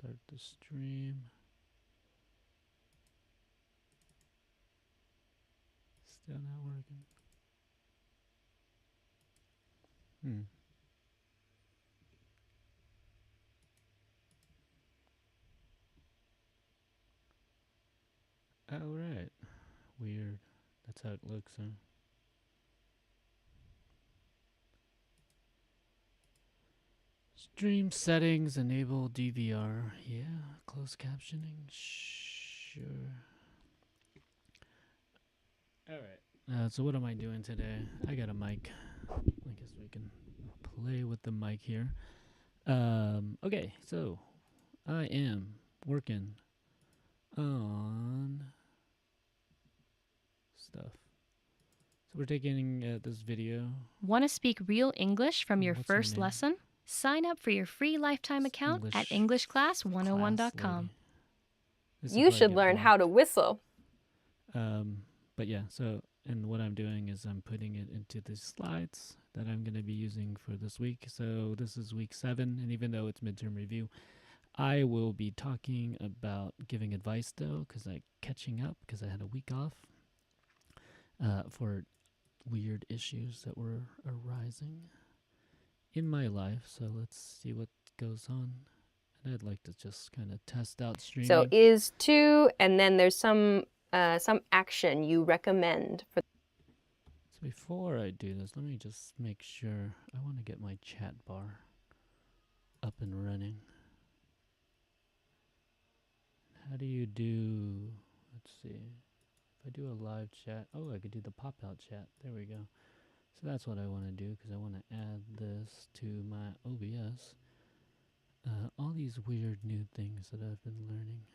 Start the stream. Still not working. Oh, right. Weird. That's how it looks, huh? Stream settings, enable DVR. Yeah, closed captioning. Sure. Alright. So what am I doing today? I got a mic. I guess we can play with the mic here. Okay, so I am working on stuff. So we're taking this video. Want to speak real English from your What's her first name? lesson? Sign up for your free lifetime It's account at English EnglishClass101.com. You should learn how to whistle. But yeah, so, and what I'm doing is I'm putting it into the slides that I'm going to be using for this week. So this is week 7, and even though it's midterm review, I will be talking about giving advice though, because I'm catching up because I had a week off for weird issues that were arising in my life. So let's see what goes on. And I'd like to just kind of test out streaming. So is to, and then there's some action you recommend for. So before I do this, let me just make sure. I want to get my chat bar up and running. How do you do, let's see, if I do a live chat, oh, I could do the pop-out chat. There we go. So that's what I want to do, because I want to add this to my OBS. All these weird new things that I've been learning.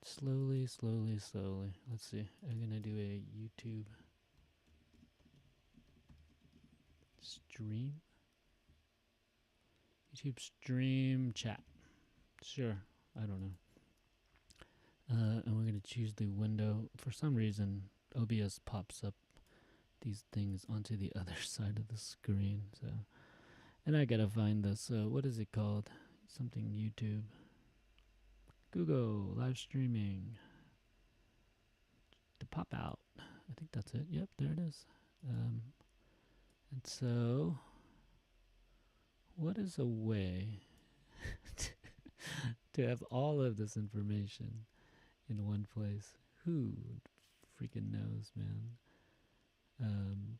Slowly, slowly, slowly. Let's see. I'm going to do a YouTube stream. YouTube stream chat. Sure. I don't know. And we're going to choose the window. For some reason, OBS pops up these things onto the other side of the screen. So, and I got to find this. What is it called? Something YouTube. Google live streaming. To pop out. I think that's it. Yep, there it is. And so, what is a way to have all of this information in one place? Who freaking knows, man?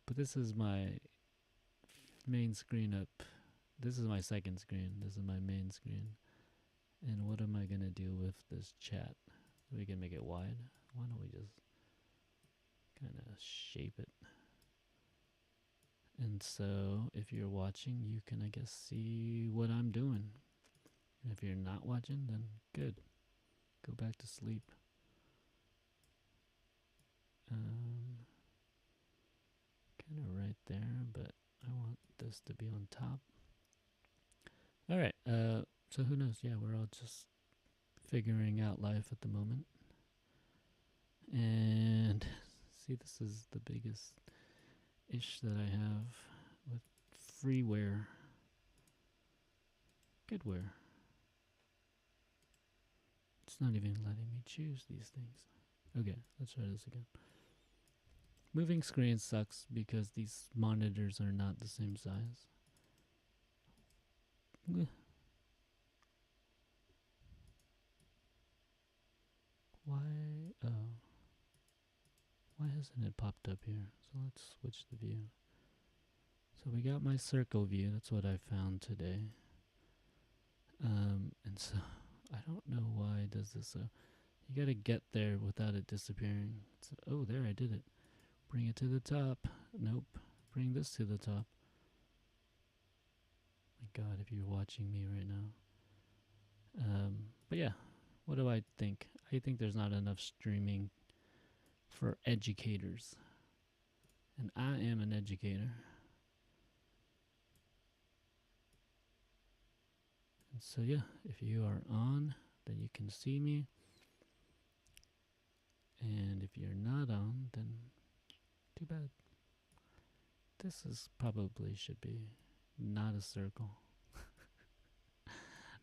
But this is my main screen up. This is my second screen. This is my main screen. And what am I going to do with this chat? We can make it wide. Why don't we just kind of shape it? And so if you're watching, you can, I guess, see what I'm doing. And if you're not watching, then good. Go back to sleep. Kind of right there, but I want this to be on top. All right. So who knows? Yeah, we're all just figuring out life at the moment. And see, this is the biggest ish that I have with freeware. Goodware. It's not even letting me choose these things. Okay, let's try this again. Moving screen sucks because these monitors are not the same size. Why? Oh. Why hasn't it popped up here? So let's switch the view. So we got my circle view. That's what I found today. And so I don't know why it does this. So you got to get there without it disappearing. So, oh, there, I did it. Bring it to the top. Nope. Bring this to the top. My God, if you're watching me right now. But yeah, what do I think? I think there's not enough streaming for educators. And I am an educator. And so yeah, if you are on, then you can see me. And if you're not on, then too bad. This is probably should be not a circle.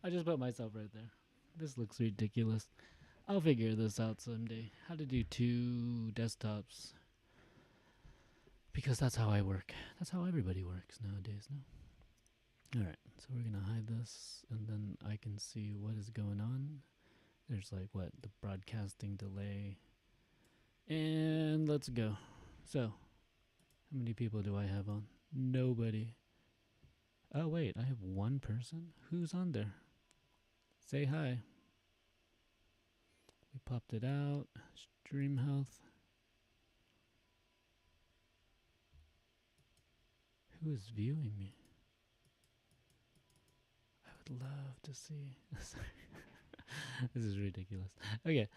I just put myself right there. This looks ridiculous. I'll figure this out someday. How to do 2 desktops. Because that's how I work. That's how everybody works nowadays, no? Alright, so we're gonna hide this, and then I can see what is going on. There's like, what, the broadcasting delay. And let's go. So, how many people do I have on? Nobody. Oh, wait, I have 1 person? Who's on there? Say hi. We popped it out. Stream health. Who is viewing me? I would love to see. Sorry. This is ridiculous. Okay,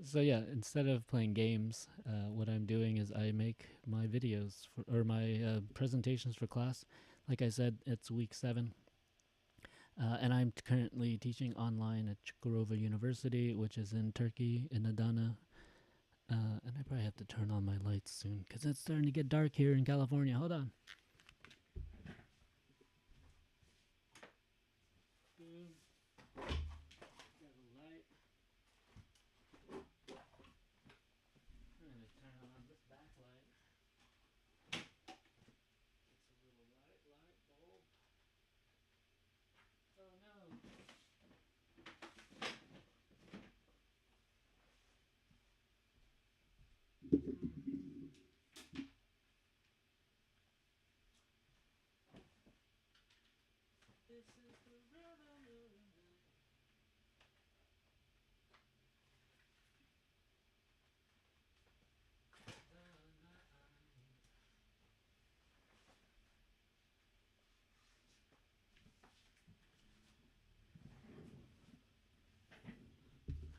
so yeah, instead of playing games, what I'm doing is I make my videos or my presentations for class. Like I said, it's week 7. And I'm currently teaching online at Çukurova University, which is in Turkey, in Adana. And I probably have to turn on my lights soon, because it's starting to get dark here in California. Hold on. Boom. Got a light. I'm going to turn on this backlight. It's a little light bulb. Oh no. This is the rhythm.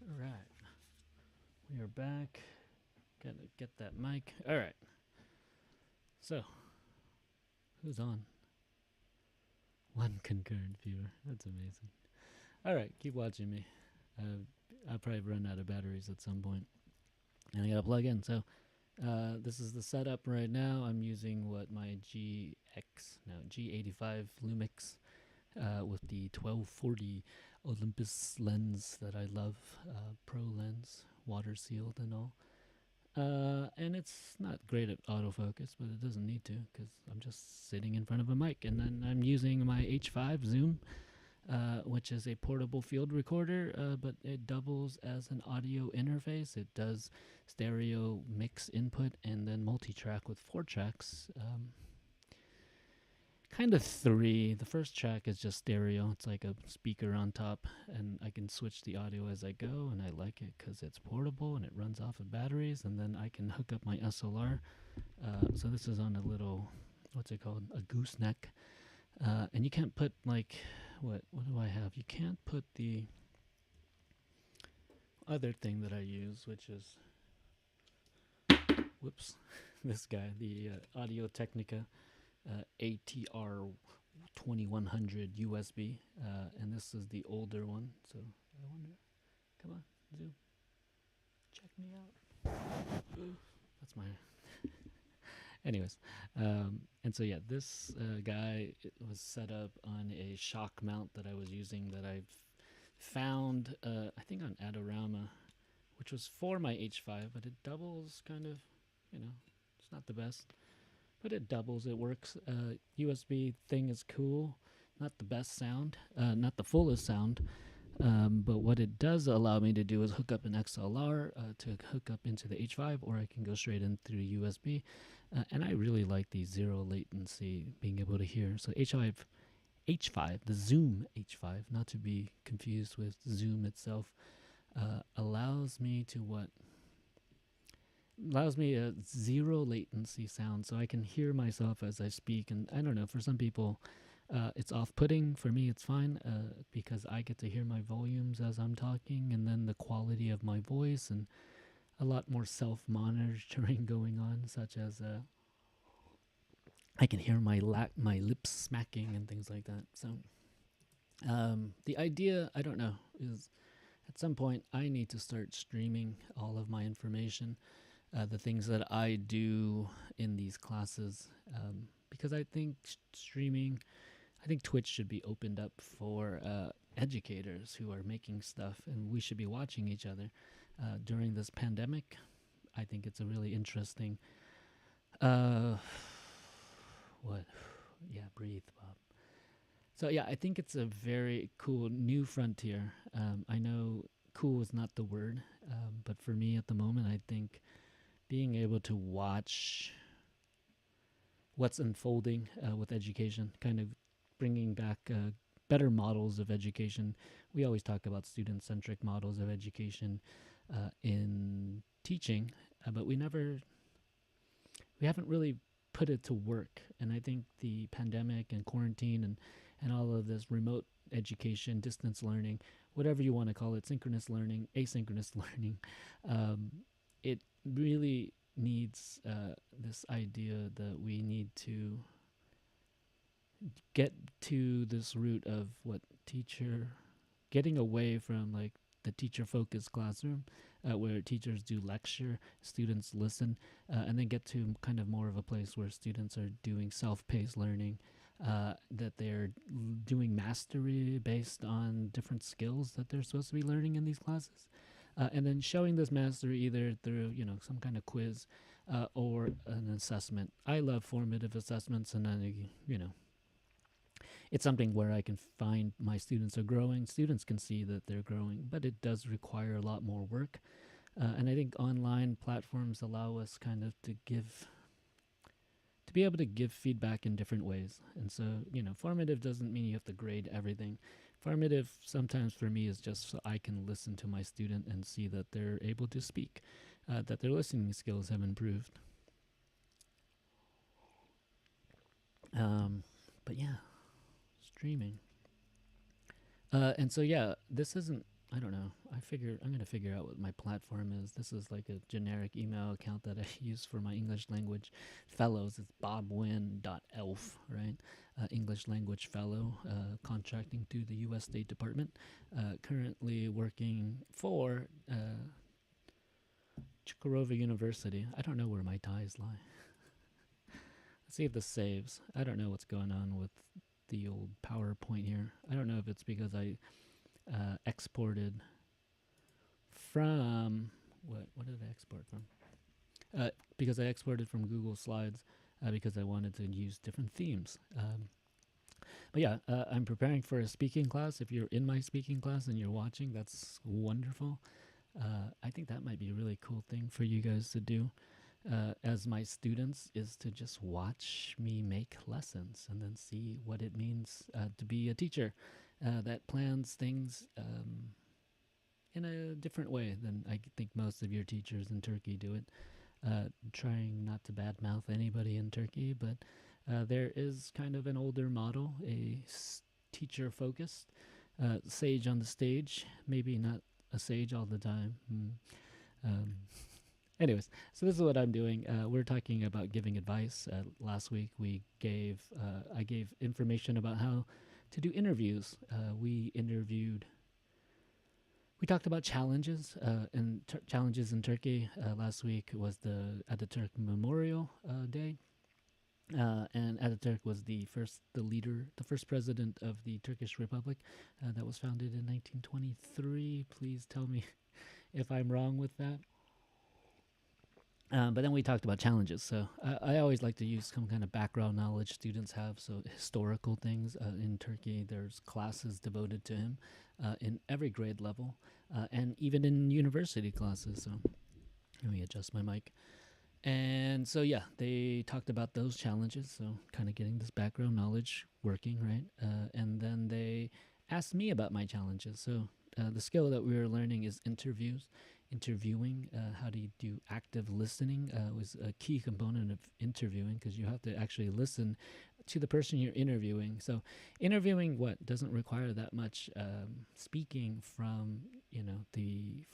All right, we are back. Gotta get that mic. All right. So, who's on? 1 concurrent viewer. That's amazing. All right, keep watching me. I'll probably run out of batteries at some point, and I gotta plug in. So, this is the setup right now. I'm using my G85 Lumix with the 1240 Olympus lens that I love, pro lens, water sealed and all. And it's not great at autofocus, but it doesn't need to, because I'm just sitting in front of a mic. And then I'm using my H5 Zoom, which is a portable field recorder, but it doubles as an audio interface. It does stereo mix input and then multi-track with 4 tracks. Kind of 3. The first track is just stereo. It's like a speaker on top, and I can switch the audio as I go, and I like it because it's portable and it runs off of batteries, and then I can hook up my SLR. So this is on a little, what's it called? A gooseneck. And you can't put, like, what do I have? You can't put the other thing that I use, which is, whoops, this guy, the Audio Technica ATR 2100 USB, and this is the older one. So I wonder, come on, Zoom, check me out. That's my. Anyways, and so yeah, this guy was set up on a shock mount that I was using that I found, I think on Adorama, which was for my H5, but it doubles kind of, it's not the best. But it doubles, it works. USB thing is cool. Not the best sound, not the fullest sound. But what it does allow me to do is hook up an XLR to hook up into the H5, or I can go straight in through USB. And I really like the 0 latency, being able to hear. So H5, the Zoom H5, not to be confused with Zoom itself, allows me to allows me a 0 latency sound, so I can hear myself as I speak. And I don't know, for some people it's off-putting. For me it's fine, because I get to hear my volumes as I'm talking, and then the quality of my voice, and a lot more self-monitoring going on, such as I can hear my lips smacking and things like that. So the idea, I don't know, is at some point I need to start streaming all of my information, the things that I do in these classes, because I think streaming, I think Twitch should be opened up for educators who are making stuff, and we should be watching each other during this pandemic. I think it's a really interesting. Uh, what? Yeah, breathe, Bob. So yeah, I think it's a very cool new frontier. I know cool is not the word, but for me at the moment, I think being able to watch what's unfolding with education, kind of bringing back better models of education. We always talk about student-centric models of education in teaching, but we haven't really put it to work. And I think the pandemic and quarantine and all of this remote education, distance learning, whatever you want to call it, synchronous learning, asynchronous learning, it really needs this idea that we need to get to this root of what teacher, getting away from like the teacher focused classroom where teachers do lecture, students listen, and then get to kind of more of a place where students are doing self-paced learning, that they're doing mastery based on different skills that they're supposed to be learning in these classes. And then showing this mastery either through, some kind of quiz or an assessment. I love formative assessments, and then, it's something where I can find my students are growing. Students can see that they're growing, but it does require a lot more work. And I think online platforms allow us kind of to be able to give feedback in different ways. And so, formative doesn't mean you have to grade everything. Formative sometimes for me is just so I can listen to my student and see that they're able to speak, that their listening skills have improved. But yeah, streaming. And so yeah, this isn't. I don't know. I'm gonna figure out what my platform is. This is like a generic email account that I use for my English language fellows. It's bobwin.elf, right? English language fellow, contracting to the U.S. State Department. Currently working for Chukarova University. I don't know where my ties lie. Let's see if this saves. I don't know what's going on with the old PowerPoint here. I don't know if it's because I exported from what did I export from? Because I exported from Google Slides because I wanted to use different themes. But yeah, I'm preparing for a speaking class. If you're in my speaking class and you're watching, that's wonderful. I think that might be a really cool thing for you guys to do as my students, is to just watch me make lessons and then see what it means to be a teacher that plans things in a different way than I think most of your teachers in Turkey do it. Trying not to badmouth anybody in Turkey, but there is kind of an older model, teacher-focused, sage on the stage, maybe not a sage all the time. Anyways, so this is what I'm doing. We're talking about giving advice. Last week I gave information about how to do interviews. We talked about challenges and challenges in Turkey. Last week was the Ataturk Memorial Day. And Ataturk was the first president of the Turkish Republic that was founded in 1923. Please tell me if I'm wrong with that. But then we talked about challenges. So I always like to use some kind of background knowledge students have. So historical things in Turkey, there's classes devoted to him in every grade level, and even in university classes. So let me adjust my mic. And so yeah, they talked about those challenges. So kind of getting this background knowledge working, right? And then they asked me about my challenges. So the skill that we were learning is interviewing. How do you do active listening was a key component of interviewing, because you have to actually listen to the person you're interviewing. So interviewing doesn't require that much speaking from the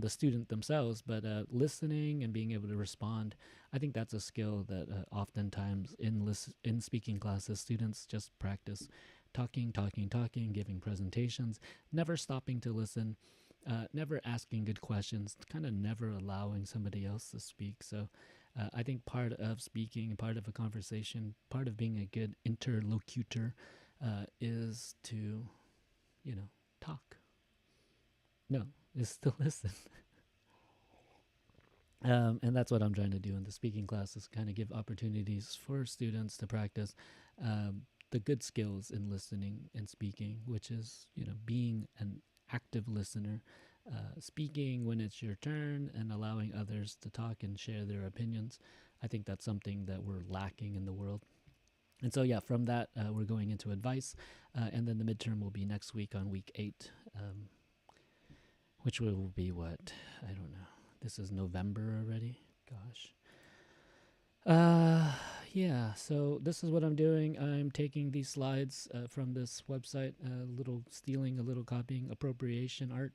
student themselves, but listening and being able to respond. I think that's a skill that oftentimes in speaking classes, students just practice talking, giving presentations, never stopping to listen, never asking good questions, kind of never allowing somebody else to speak. So I think part of speaking, part of a conversation, part of being a good interlocutor is to talk. No, it's to listen. And that's what I'm trying to do in the speaking classes, kind of give opportunities for students to practice the good skills in listening and speaking, which is, being an active listener, speaking when it's your turn, and allowing others to talk and share their opinions. I think that's something that we're lacking in the world. And so, yeah, from that, we're going into advice. And then the midterm will be next week on week 8, which will be what? I don't know. This is November already. Gosh. Yeah, so this is what I'm doing. I'm taking these slides from this website, a little copying, appropriation art,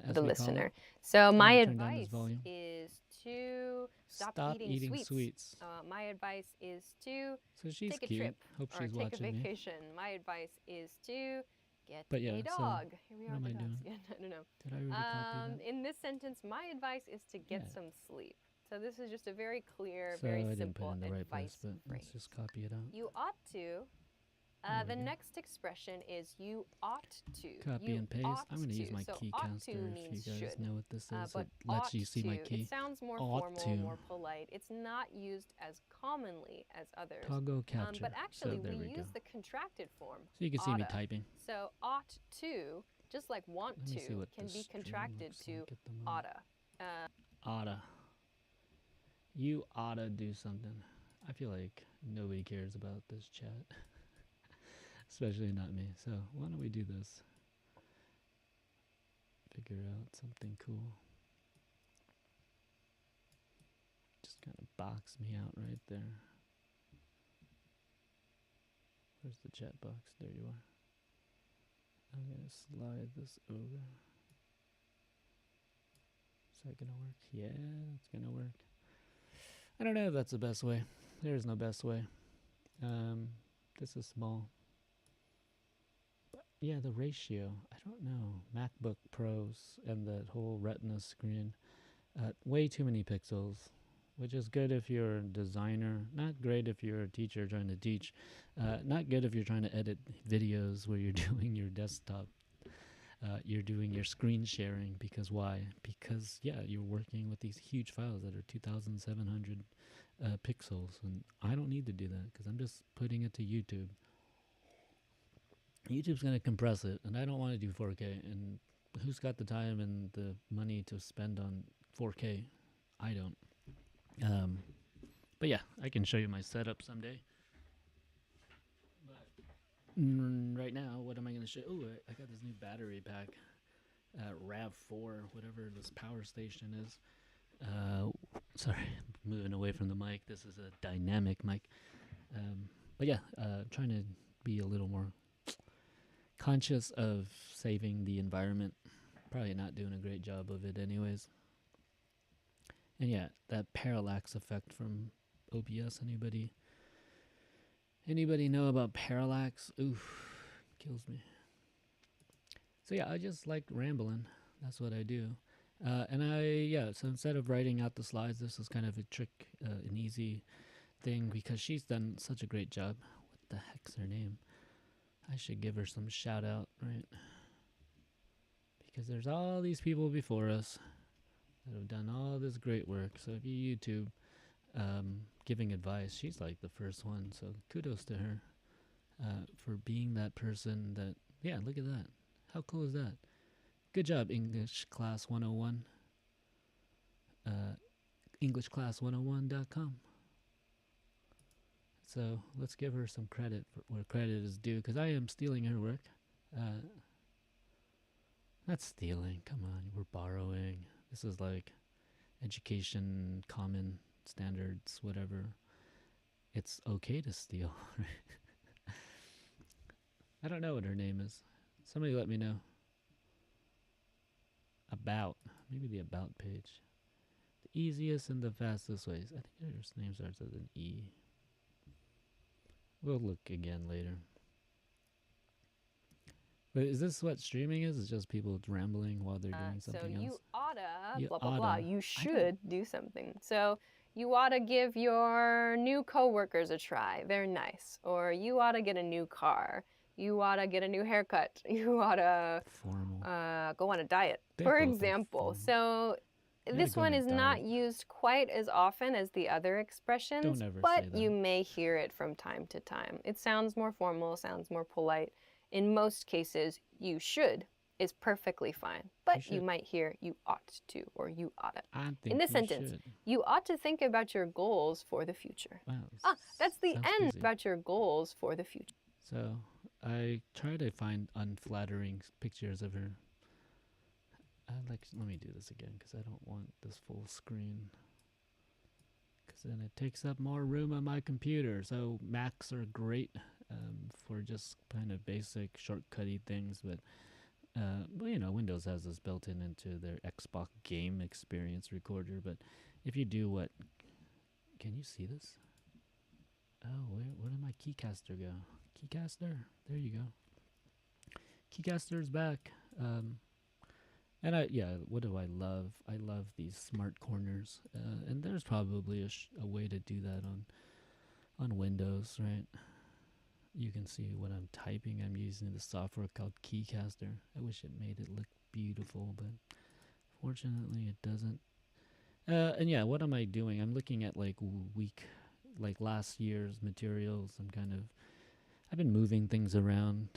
as The we call listener. it. So I'm my gonna turn down this advice volume. is to stop eating sweets. My advice is to So she's take a cute. trip Hope or she's take a watching me. vacation. My advice is to get But yeah, a so dog. Here we what are am with I the dogs doing? again. I don't know. Did I already copy that? In this sentence, my advice is to get Yeah. some sleep. So this is just a very clear, So very I didn't put simple it in the right advice place, but phrase. let's just copy it out. You ought to. There we The go. next expression is you ought to. Copy You and paste. ought I'm going to use my So key ought caster to if means you guys should. know what this is. But It lets ought you see my to, key. it sounds more Ought formal, to. more polite. It's not used as commonly as others. Toggle capture. But actually, so there we we use go. the contracted form. So you can see me oughta. typing. So ought to, just like want Let me see to, what can the be string contracted looks to like at the moment. oughta. Oughta. You oughta do something. I feel like nobody cares about this chat. Especially not me. So why don't we do this? Figure out something cool. Just kind of box me out right there. Where's the chat box? There you are. I'm going to slide this over. Is that going to work? Yeah, it's going to work. I don't know if that's the best way. There is no best way. This is small. But yeah, the ratio. I don't know. MacBook Pros and that whole Retina screen. Way too many pixels, which is good if you're a designer. Not great if you're a teacher trying to teach. Not good if you're trying to edit videos where you're doing your desktop. You're doing your screen sharing. Because why? Because, yeah, you're working with these huge files that are 2,700 pixels. And I don't need to do that because I'm just putting it to YouTube. YouTube's going to compress it, and I don't want to do 4K. And who's got the time and the money to spend on 4K? I don't. But yeah, I can show you my setup someday. But right now, what am I going to show? Oh, I got this new battery pack, RAV4, whatever this power station is. Sorry, moving away from the mic. This is a dynamic mic. But yeah, trying to be a little more conscious of saving the environment. Probably not doing a great job of it anyways. And yeah, that parallax effect from OBS. Anybody know about parallax? Oof, kills me. So yeah, I just like rambling. That's what I do. So instead of writing out the slides, this is kind of a trick, an easy thing, because she's done such a great job. What the heck's her name? I should give her some shout out, right? Because there's all these people before us that have done all this great work. So if you YouTube giving advice, she's like the first one. So kudos to her for being that person that, yeah, look at that. How cool is that? Good job, English Class 101. EnglishClass101.com. So let's give her some credit for where credit is due, because I am stealing her work. Not stealing, come on, we're borrowing. This is like education, common standards, whatever. It's okay to steal. I don't know what her name is. Somebody let me know. About. Maybe the about page. The easiest and the fastest ways. I think her name starts with an E. We'll look again later. But is this what streaming is? It's just people rambling while they're doing something else? So you oughta, You blah, blah, blah. oughta. You should do something. So you oughta give your new coworkers a try. They're nice. Or you oughta get a new car. You ought to get a new haircut. You ought to Formal. go on a diet, They for both are example. formal. So gotta this go on one a is not diet. used quite as often as the other expressions, Don't ever but say that. you may hear it from time to time. It sounds more formal, sounds more polite. In most cases, you should is perfectly fine, but you should. might hear you ought to or you oughta. I think In this you sentence, should. you ought to think about your goals for the future. Wow, That's the sounds end. busy. About your goals for the future. So I try to find unflattering pictures of her. Let me do this again because I don't want this full screen. Because then it takes up more room on my computer. So Macs are great for just kind of basic shortcutty things, but well, you know, Windows has this built into their Xbox game experience recorder. But if you do what, can you see this? Oh, where did my Keycaster go? Keycaster, there you go. Keycaster's back. And what do I love? I love these smart corners, and there's probably a way to do that on Windows, right? You can see what I'm typing. I'm using the software called Keycaster. I wish it made it look beautiful, but fortunately it doesn't. And yeah, what am I doing? I'm looking at like last year's materials. I've been moving things around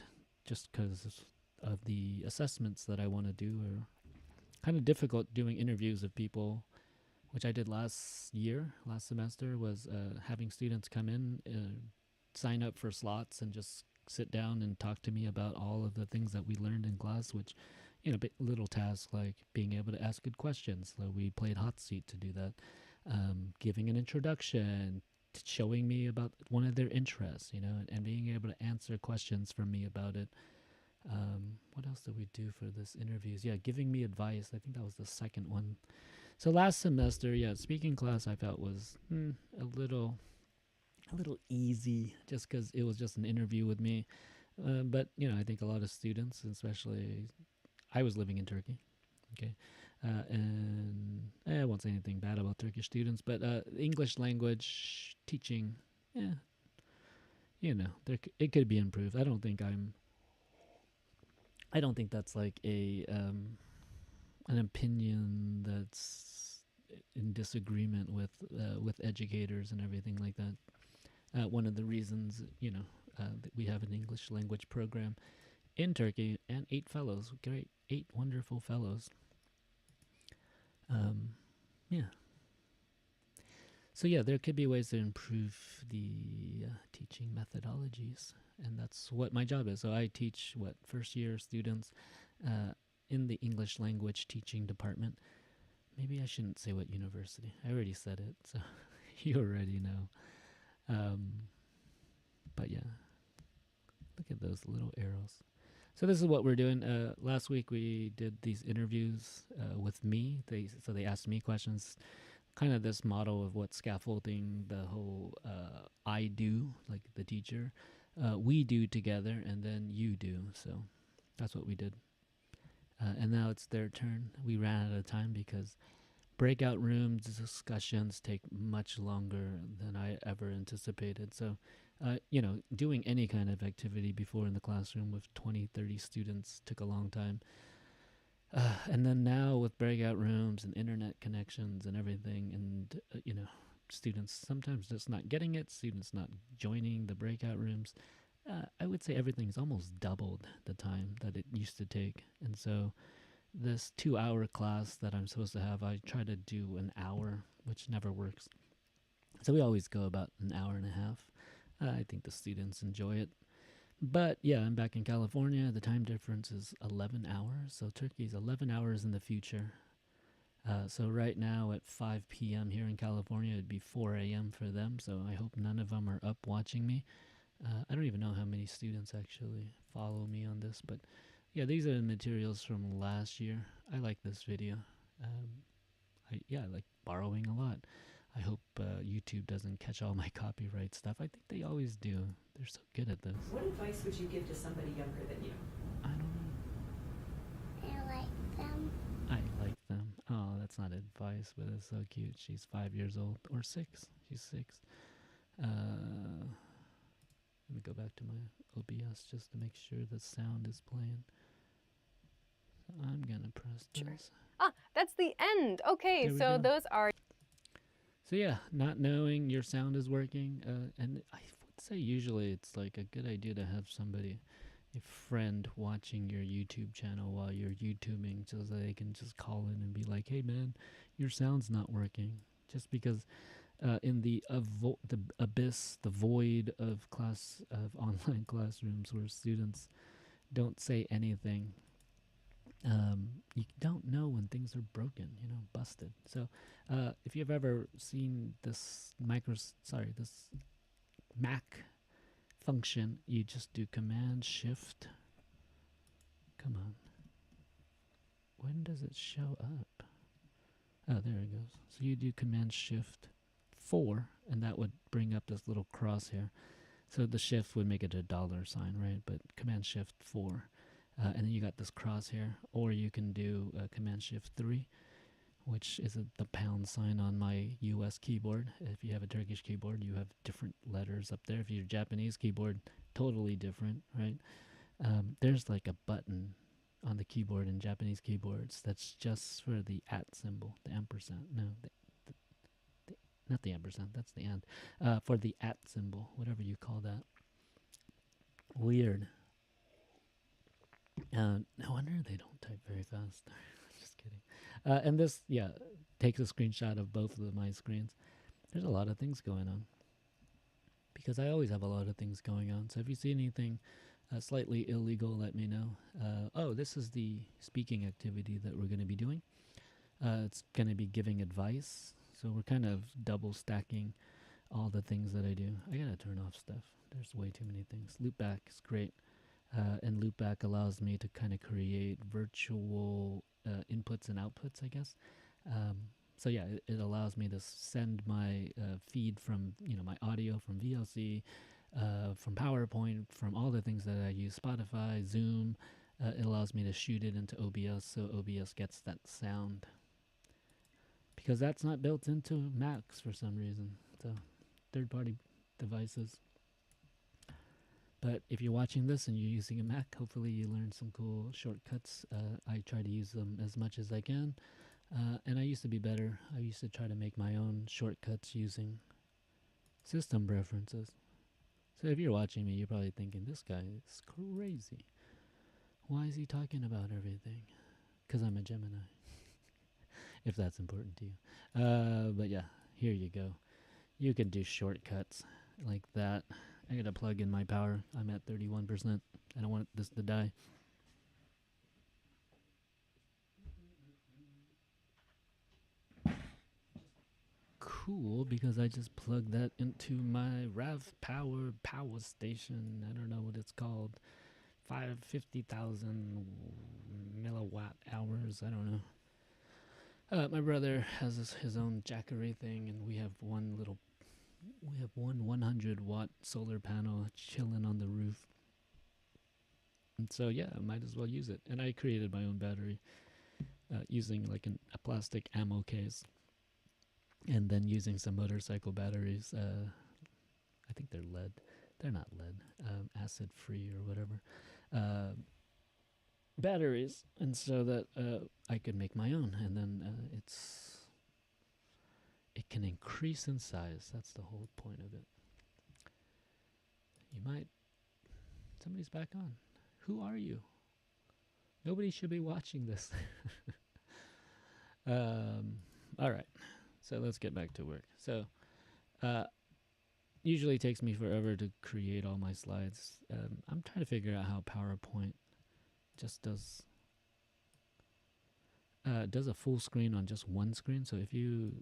just because of the assessments that I want to do are kind of difficult. Doing interviews of people, which I did last semester, was having students come in, sign up for slots, and just sit down and talk to me about all of the things that we learned in class, which, you know, little tasks like being able to ask good questions. So we played hot seat to do that, giving an introduction, showing me about one of their interests, you know, and being able to answer questions from me about it. What else did we do for this interviews? Yeah, giving me advice. I think that was the second one. So last semester, yeah, speaking class I felt was a little easy, just because it was just an interview with me. But you know, I think a lot of students, especially, I was living in Turkey, okay, and I won't say anything bad about Turkish students, but English language teaching, yeah, you know, it could be improved. I don't think that's like an opinion that's in disagreement with educators and everything like that. One of the reasons, you know, that we have an English language program in Turkey, and 8 fellows, 8 wonderful fellows. Yeah. So yeah, there could be ways to improve the teaching methodologies, and that's what my job is. So I teach first year students in the English language teaching department. Maybe I shouldn't say what university. I already said it, so you already know. But yeah, look at those little arrows. So this is what we're doing. Last week we did these interviews with me. They asked me questions, kind of this model of what scaffolding, the whole I do, like the teacher, we do together, and then you do. So that's what we did. And now it's their turn. We ran out of time because breakout rooms discussions take much longer than I ever anticipated. So, you know, doing any kind of activity before in the classroom with 20, 30 students took a long time. And then now with breakout rooms and internet connections and everything, and, you know, students sometimes just not getting it, students not joining the breakout rooms, I would say everything's almost doubled the time that it used to take. And so this 2-hour class that I'm supposed to have, I try to do an hour, which never works. So we always go about an hour and a half. I think the students enjoy it. But yeah, I'm back in California. The time difference is 11 hours. So Turkey's 11 hours in the future. So right now at 5 p.m. here in California, it'd be 4 a.m. for them. So I hope none of them are up watching me. I don't even know how many students actually follow me on this, but yeah, these are the materials from last year. I like this video. I like borrowing a lot. I hope YouTube doesn't catch all my copyright stuff. I think they always do. They're so good at this. What advice would you give to somebody younger than you? I don't know. I like them. I like them. Oh, that's not advice, but it's so cute. She's 5 years old. Or 6. She's 6. Let me go back to my... OBS just to make sure the sound is playing. So I'm gonna press this. Ah, that's the end. Okay, There we so go. those are So yeah, not knowing your sound is working, and I would say usually it's like a good idea to have somebody, a friend, watching your YouTube channel while you're YouTubing, so that they can just call in and be like, "Hey man, your sound's not working." Just because in the abyss, the void of online classrooms where students don't say anything, you don't know when things are broken, busted. So if you've ever seen this this Mac function, you just do Command Shift. Come on. When does it show up? Oh, there it goes. So you do Command Shift 4, and that would bring up this little crosshair. So the shift would make it a $sign, right? But Command Shift 4. And then you got this crosshair. Or you can do Command Shift 3, which is the pound sign on my US keyboard. If you have a Turkish keyboard, you have different letters up there. If you're Japanese keyboard, totally different, right? There's like a button on the keyboard in Japanese keyboards that's just for the @ symbol, the ampersand. No, not the ampersand, that's the and. For the @ symbol, whatever you call that. Weird. No wonder they don't type very fast. Just kidding. And this, takes a screenshot of both of my screens. There's a lot of things going on, because I always have a lot of things going on. So if you see anything slightly illegal, let me know. Oh, this is the speaking activity that we're going to be doing. It's going to be giving advice. So we're kind of double stacking all the things that I do. I got to turn off stuff. There's way too many things. Loopback is great. And Loopback allows me to kind of create virtual inputs and outputs, I guess. So yeah, it allows me to send my feed from, my audio from VLC, from PowerPoint, from all the things that I use, Spotify, Zoom. It allows me to shoot it into OBS, so OBS gets that sound. Because that's not built into Macs for some reason. So third-party devices. But if you're watching this and you're using a Mac, hopefully you learned some cool shortcuts. I try to use them as much as I can. And I used to be better. I used to try to make my own shortcuts using system preferences. So if you're watching me, you're probably thinking, this guy is crazy. Why is he talking about everything? Because I'm a Gemini. If that's important to you. But yeah, here you go. You can do shortcuts like that. I gotta plug in my power. I'm at 31%. I don't want this to die. Cool, because I just plugged that into my RAV power station. I don't know what it's called. 550,000 milliwatt hours. I don't know. My brother has his own Jackery thing, and we have one 100-watt solar panel chilling on the roof. And so yeah, I might as well use it. And I created my own battery using like a plastic ammo case, and then using some motorcycle batteries. I think they're lead. They're not lead. Acid free or whatever. Batteries, and so that I could make my own, and then it can increase in size. That's the whole point of it. Somebody's back on. Who are you? Nobody should be watching this. All right, so let's get back to work. So usually takes me forever to create all my slides. I'm trying to figure out how PowerPoint just does a full screen on just one screen. So if you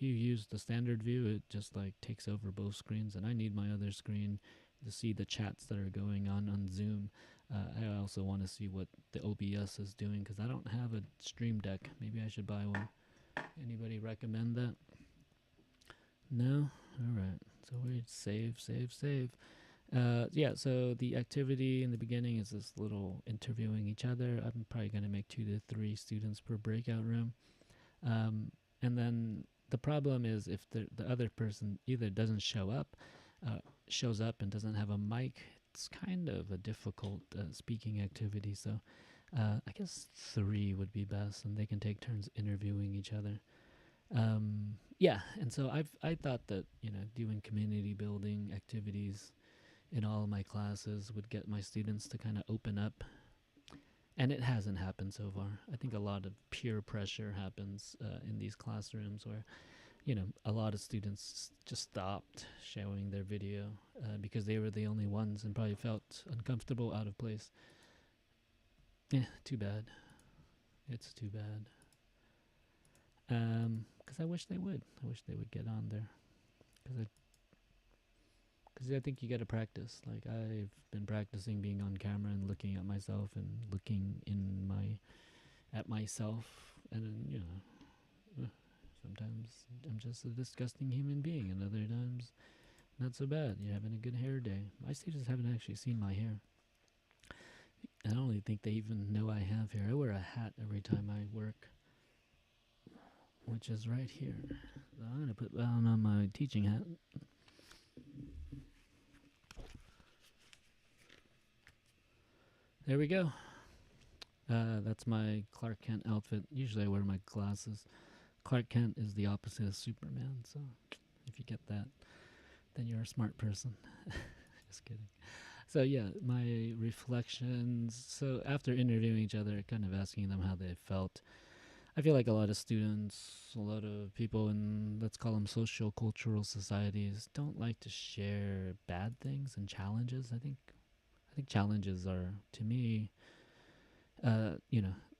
use the standard view, it just like takes over both screens, and I need my other screen to see the chats that are going on Zoom. I also want to see what the OBS is doing, because I don't have a Stream Deck. Maybe I should buy one. Anybody recommend that? No? Alright, so we save. Yeah, so the activity in the beginning is this little interviewing each other. I'm probably going to make 2 to 3 students per breakout room. And then the problem is if the other person either doesn't show up, shows up and doesn't have a mic, it's kind of a difficult speaking activity. So I guess 3 would be best, and they can take turns interviewing each other. Yeah, and so I thought that doing community building activities in all of my classes would get my students to kind of open up, and it hasn't happened so far. I think a lot of peer pressure happens in these classrooms where a lot of students just stopped showing their video because they were the only ones and probably felt uncomfortable, out of place. Yeah, too bad. It's too bad. Because I wish they would. I wish they would get on there. Because I think you got to practice. Like, I've been practicing being on camera and looking at myself and looking at myself, and sometimes I'm just a disgusting human being, and other times not so bad. You're having a good hair day. My students haven't actually seen my hair. I don't really think they even know I have hair. I wear a hat every time I work, which is right here. So I'm going to put that on my teaching hat. There we go. That's my Clark Kent outfit. Usually I wear my glasses. Clark Kent is the opposite of Superman, so if you get that, then you're a smart person. Just kidding. So yeah, my reflections. So after interviewing each other, kind of asking them how they felt, I feel like a lot of students, a lot of people in, let's call them social cultural societies, don't like to share bad things and challenges. I think challenges are, to me,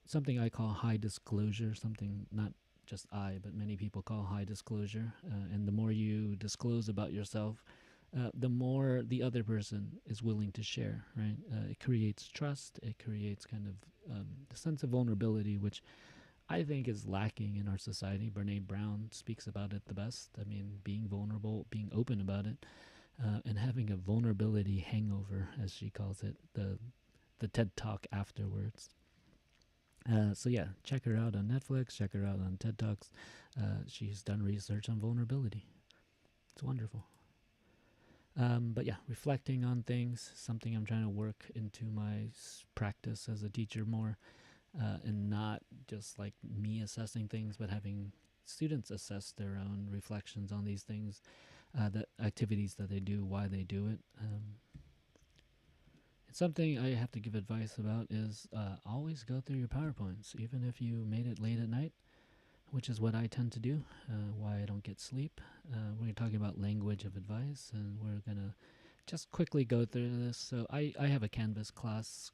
something I call high disclosure, something not just I, but many people call high disclosure. And the more you disclose about yourself, the more the other person is willing to share, right? It creates trust. It creates kind of the sense of vulnerability, which I think is lacking in our society. Brene Brown speaks about it the best. I mean, being vulnerable, being open about it, and having a vulnerability hangover, as she calls it, the TED Talk afterwards. So yeah, check her out on Netflix, check her out on TED Talks. She's done research on vulnerability. It's wonderful. But yeah, reflecting on things, something I'm trying to work into my practice as a teacher more, and not just like me assessing things, but having students assess their own reflections on these things, the activities that they do, why they do it. Something I have to give advice about is always go through your PowerPoints, even if you made it late at night, which is what I tend to do, why I don't get sleep. We're talking about language of advice, and we're going to just quickly go through this. So I have a Canvas course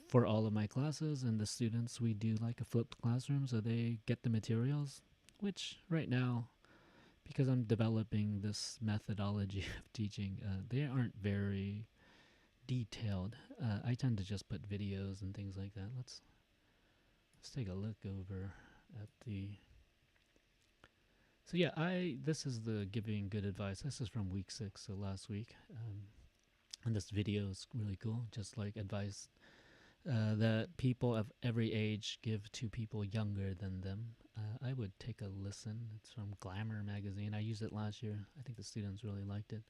for all of my classes, and the students, we do like a flipped classroom, so they get the materials, which right now, because I'm developing this methodology of teaching, they aren't very detailed. I tend to just put videos and things like that. Let's take a look over at the. So yeah, this is the giving good advice. This is from week 6, so last week, and this video is really cool. Just like advice that people of every age give to people younger than them. I would take a listen. It's from Glamour magazine. I used it last year. I think the students really liked it.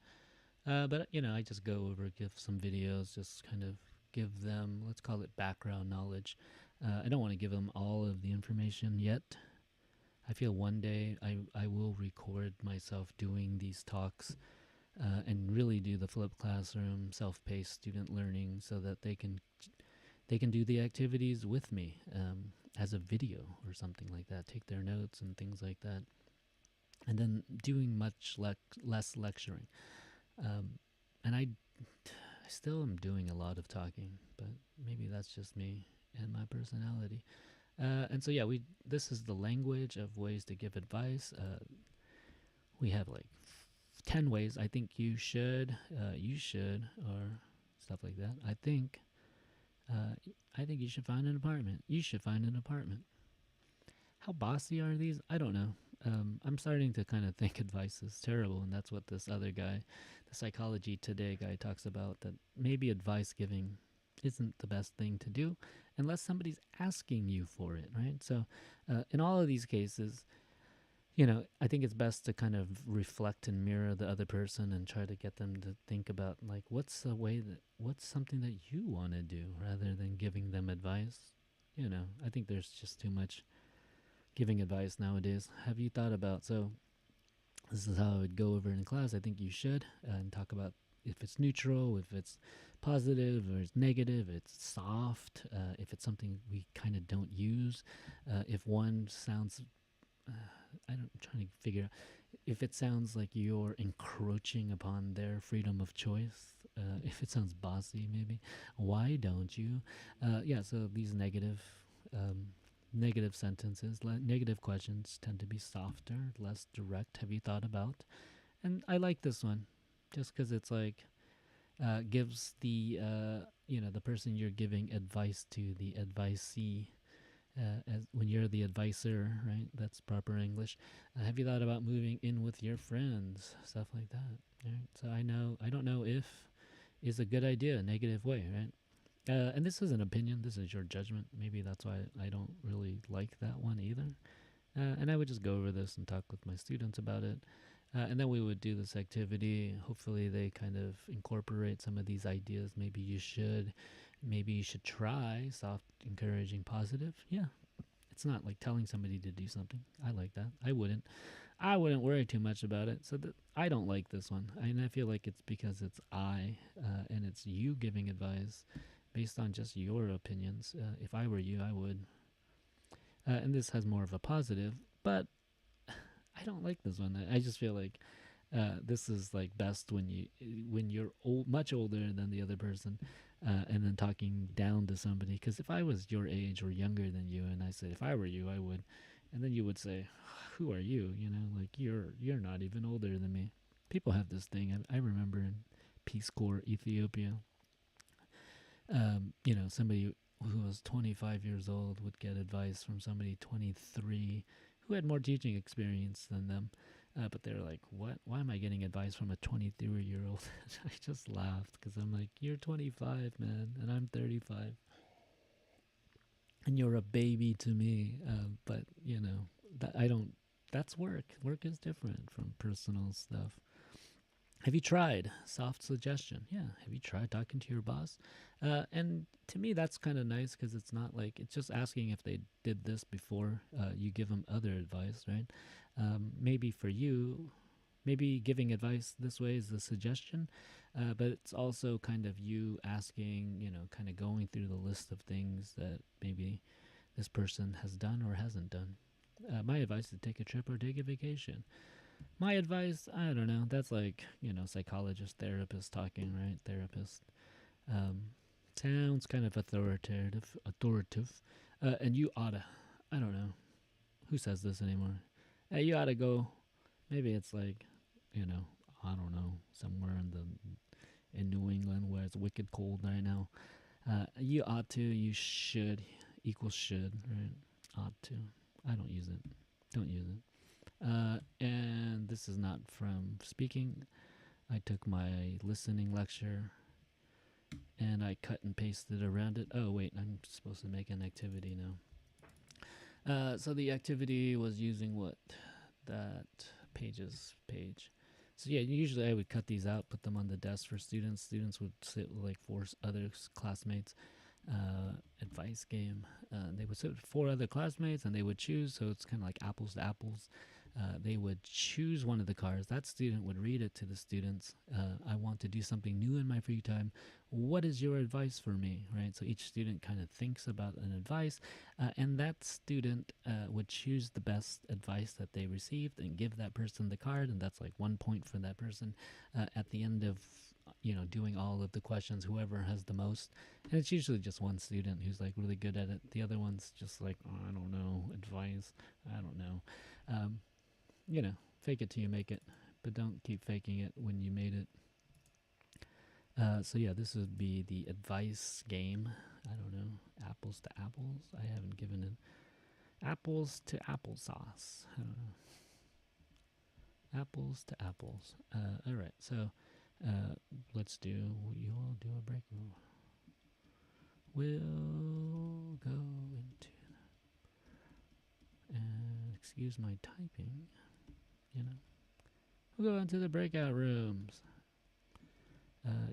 But I just go over, give some videos, just kind of give them, let's call it background knowledge. I don't want to give them all of the information yet. I feel one day I will record myself doing these talks and really do the flipped classroom, self-paced student learning, so that they can do the activities with me as a video or something like that, take their notes and things like that, and then doing much less lecturing. And I still am doing a lot of talking, but maybe that's just me and my personality. And so yeah, this is the language of ways to give advice. We have like 10 ways I think you should, or stuff like that. I think you should find an apartment. You should find an apartment. How bossy are these? I don't know. I'm starting to kind of think advice is terrible, and that's what this other guy, the Psychology Today guy, talks about, that maybe advice giving isn't the best thing to do unless somebody's asking you for it, right? So in all of these cases, I think it's best to kind of reflect and mirror the other person and try to get them to think about like what's something that you want to do rather than giving them advice. I think there's just too much giving advice nowadays. Have you thought about this is how I would go over in class. I think you should and talk about if it's neutral, if it's positive or it's negative, it's soft, if it's something we kind of don't use, if one sounds I'm trying to figure out if it sounds like you're encroaching upon their freedom of choice. If it sounds bossy, maybe. Why don't you? Yeah. So these negative sentences, negative questions tend to be softer, less direct. Have you thought about? And I like this one, just because it's like gives the person you're giving advice to, the advisee, as when you're the advisor, right? That's proper English. Have you thought about moving in with your friends, stuff like that? Right? So I don't know if is a good idea, a negative way, right? And this is an opinion. This is your judgment. Maybe that's why I don't really like that one either. And I would just go over this and talk with my students about it. And then we would do this activity. Hopefully, they kind of incorporate some of these ideas. Maybe you should try soft, encouraging, positive. Yeah, it's not like telling somebody to do something. I like that. I wouldn't worry too much about it. So I don't like this one, and I feel like it's because it's and it's you giving advice based on just your opinions. If I were you, I would. And this has more of a positive, but I don't like this one. I just feel like this is like best when you're much older than the other person, and then talking down to somebody. Because if I was your age or younger than you, and I said if I were you, I would, and then you would say, "Who are you?" Like you're not even older than me. People have this thing. I remember in Peace Corps Ethiopia, somebody who was 25 years old would get advice from somebody 23 who had more teaching experience than them. But they're like, what? Why am I getting advice from a 23-year-old? I just laughed because I'm like, you're 25, man, and I'm 35. And you're a baby to me. But, that's work. Work is different from personal stuff. Have you tried soft suggestion? Yeah. Have you tried talking to your boss? And to me, that's kind of nice because it's not like it's just asking if they did this before you give them other advice, right? Maybe for you, maybe giving advice this way is a suggestion, but it's also kind of you asking, kind of going through the list of things that maybe this person has done or hasn't done. My advice is take a trip or take a vacation. My advice, I don't know. That's like, psychologist, therapist talking, right? Therapist. Um, sounds kind of authoritative. And you oughta, I don't know. Who says this anymore? Hey, you oughta go. Maybe it's like, I don't know, somewhere in New England where it's wicked cold right now. You ought to, you should, equals should, right? Ought to. I don't use it. Don't use it. And this is not from speaking. I took my listening lecture and I cut and pasted around it. Oh, wait, I'm supposed to make an activity now. So the activity was using that page. So yeah, usually I would cut these out, put them on the desk for students. Students would sit with like four other classmates. Advice game. They would sit with four other classmates and they would choose. So it's kind of like apples to apples. They would choose one of the cards. That student would read it to the students. I want to do something new in my free time. What is your advice for me? Right. So each student kind of thinks about an advice, and that student would choose the best advice that they received and give that person the card, and that's like 1 point for that person. At the end of doing all of the questions, whoever has the most, and it's usually just one student who's like really good at it. The other one's just like, oh, I don't know, advice. I don't know. Fake it till you make it, but don't keep faking it when you made it. So yeah, this would be the advice game. I don't know, apples to apples. I haven't given it apples to applesauce. I don't know. Apples to apples. All right, so let's do. You'll do a break. We'll go into. Excuse use my typing, you know. We'll go into the breakout rooms.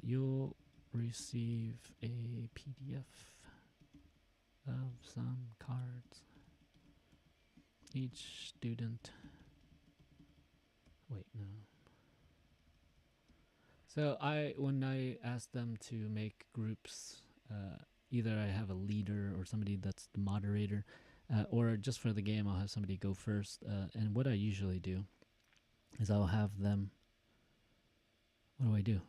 You'll receive a PDF of some cards. Each student. Wait, no. So when I ask them to make groups, either I have a leader or somebody that's the moderator, or just for the game, I'll have somebody go first. And what I usually do is I'll have them. What do I do?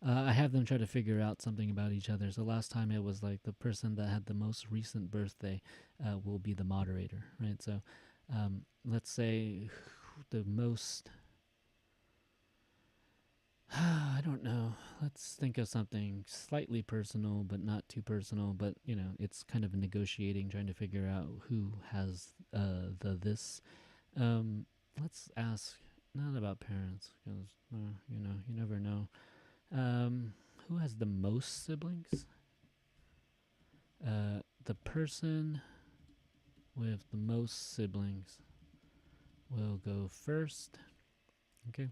I have them try to figure out something about each other. So last time it was like the person that had the most recent birthday will be the moderator, right? So let's say the most. I don't know. Let's think of something slightly personal, but not too personal. But it's kind of negotiating, trying to figure out who has the this. Let's ask not about parents, because you never know. Who has the most siblings? The person with the most siblings will go first. Okay.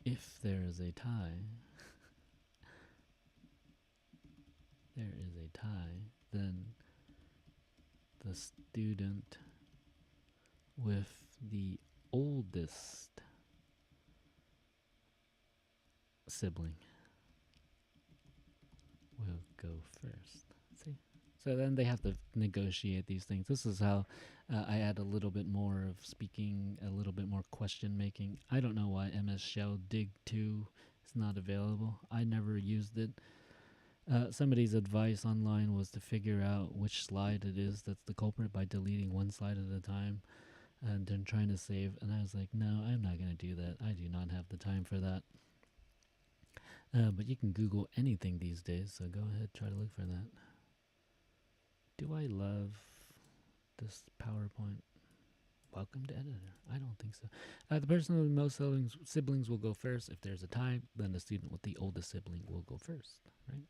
If there is a tie, then the student with the oldest sibling will go first. See? So then they have to negotiate these things. This is how I add a little bit more of speaking, a little bit more question making. I don't know why MS Shell Dig 2 is not available. I never used it. Somebody's advice online was to figure out which slide it is that's the culprit by deleting one slide at a time and then trying to save. And I was like, no, I'm not going to do that. I do not have the time for that. But you can Google anything these days, so go ahead, try to look for that. Do I love this PowerPoint? Welcome to editor. I don't think so. The person with most siblings will go first. If there's a tie, then the student with the oldest sibling will go first, right?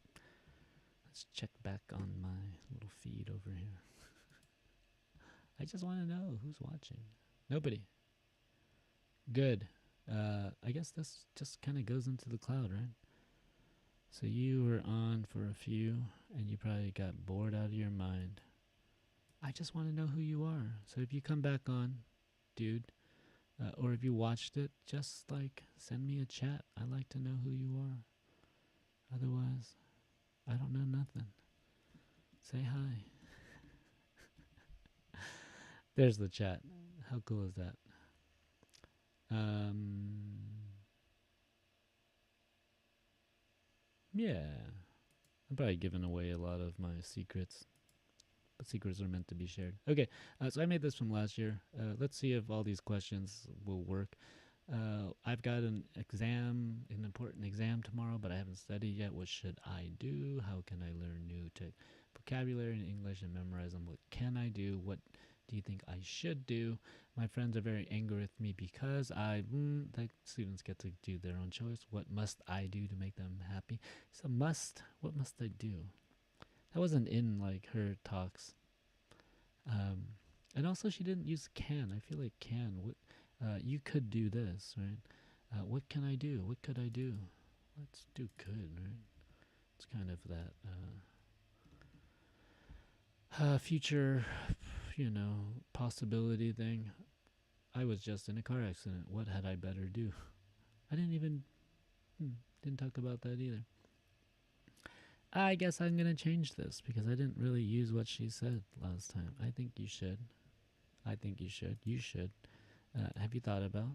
Let's check back on my little feed over here. I just want to know who's watching. Nobody. Good. I guess this just kind of goes into the cloud, right? So you were on for a few, and you probably got bored out of your mind. I just want to know who you are. So if you come back on, dude, or if you watched it, just send me a chat. I like to know who you are. Otherwise, I don't know nothing. Say hi. There's the chat. How cool is that? Yeah. I'm probably giving away a lot of my secrets. But secrets are meant to be shared. Okay, so I made this from last year. Let's see if all these questions will work. I've got an important exam tomorrow, but I haven't studied yet. What should I do? How can I learn new vocabulary in English and memorize them? What can I do? What do you think I should do? My friends are very angry with me because the students get to do their own choice. What must I do to make them happy? So what must I do? That wasn't in her talks. And also she didn't use can. I feel like can. You could do this, right? What can I do? What could I do? Let's do could, right? It's kind of that future, possibility thing. I was just in a car accident. What had I better do? I didn't talk about that either. I guess I'm going to change this because I didn't really use what she said last time. I think you should. You should. Have you thought about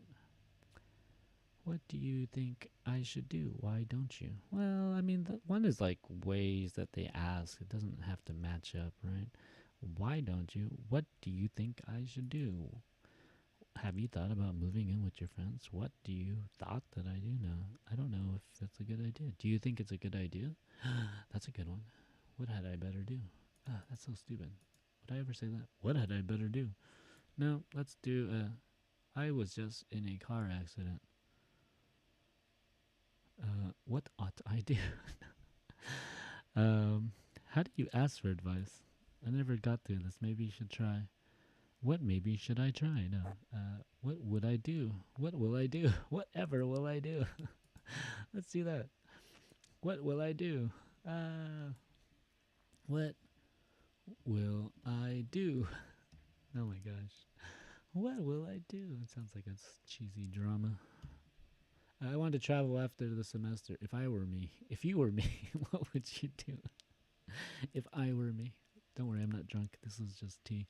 what do you think I should do? Why don't you? Well, I mean, one is ways that they ask. It doesn't have to match up, right? Why don't you? What do you think I should do? Have you thought about moving in with your friends? What do you thought that I do now? I don't know if that's a good idea. Do you think it's a good idea? That's a good one. What had I better do? That's so stupid. Would I ever say that? What had I better do? No, let's do I was just in a car accident. What ought I do? How do you ask for advice? I never got through this. Maybe you should try. What maybe should I try? No. What would I do? What will I do? Whatever will I do? Let's do that. What will I do? What will I do? Oh my gosh. What will I do? It sounds like a cheesy drama. I want to travel after the semester. If I were me, if you were me, what would you do? If I were me. Don't worry, I'm not drunk. This is just tea.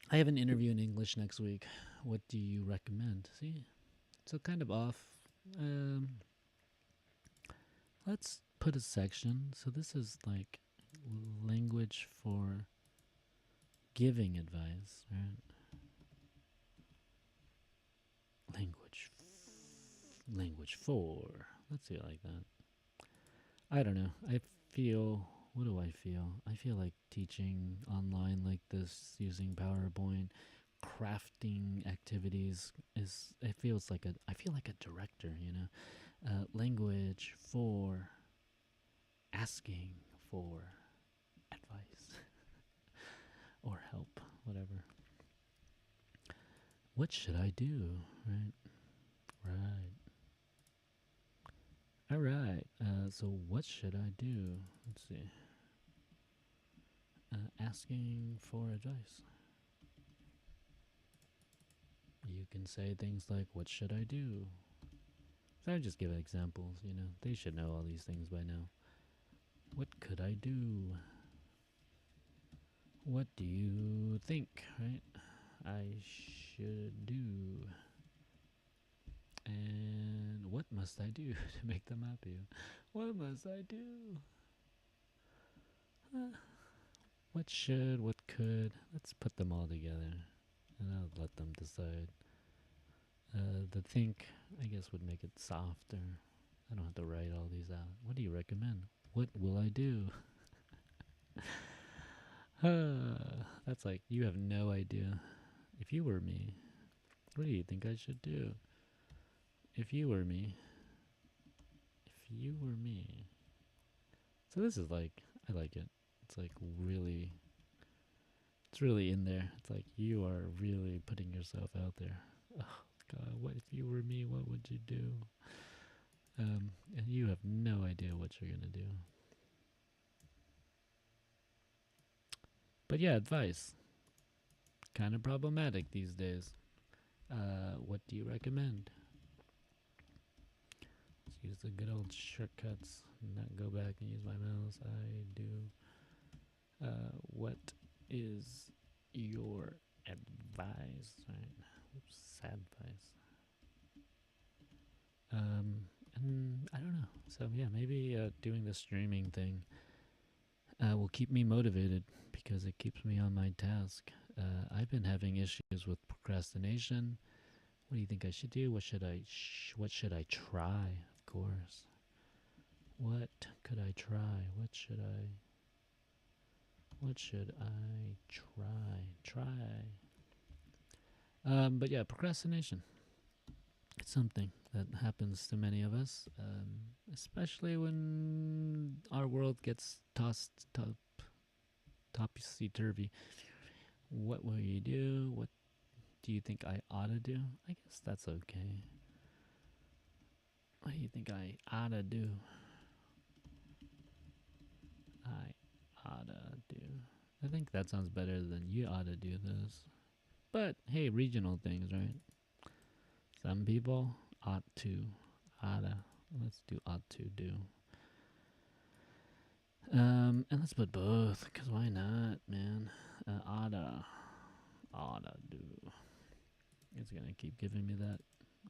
I have an interview in English next week. What do you recommend? See? So kind of off. Let's put a section. So this is like language for giving advice, right? Language for. Let's see it like that. I don't know. I feel. What do I feel? I feel like teaching online like this using PowerPoint, crafting activities is. It feels like a. I feel like a director, you know. Language for asking for advice or help, whatever. What should I do? Right. Right. All right. So what should I do? Let's see. Asking for advice. You can say things like, "What should I do?" So I just give examples. You know, they should know all these things by now. What could I do? What do you think? Right. I should do. And what must I do to make them happy? What must I do? What should, what could? Let's put them all together and I'll let them decide. The think, I guess, would make it softer. I don't have to write all these out. What do you recommend? What will I do? That's like, you have no idea. If you were me, what do you think I should do? If you were me. If you were me. So this is like, I like it. It's like really, it's really in there. It's like you are really putting yourself out there. Oh God, what if you were me? What would you do? And you have no idea what you're gonna do. But yeah, advice. Kind of problematic these days. What do you recommend? Let's use the good old shortcuts. Not go back and use my mouse. I do. What is your advice? Right. Oops, sad advice. And I don't know. So yeah, maybe doing the streaming thing will keep me motivated because it keeps me on my task. I've been having issues with procrastination. What do you think I should do? What should I try? Of course. What could I try? What should I try? But yeah, procrastination. It's something that happens to many of us, especially when our world gets tossed topsy-turvy. What will you do? What do you think I ought to do? I guess that's okay. What do you think I ought to do? I ought to do. I think that sounds better than you ought to do this. But hey, regional things, right? Some people ought to, oughta. Let's do ought to do. And let's put both, cause why not, man? Oughta do. It's gonna keep giving me that.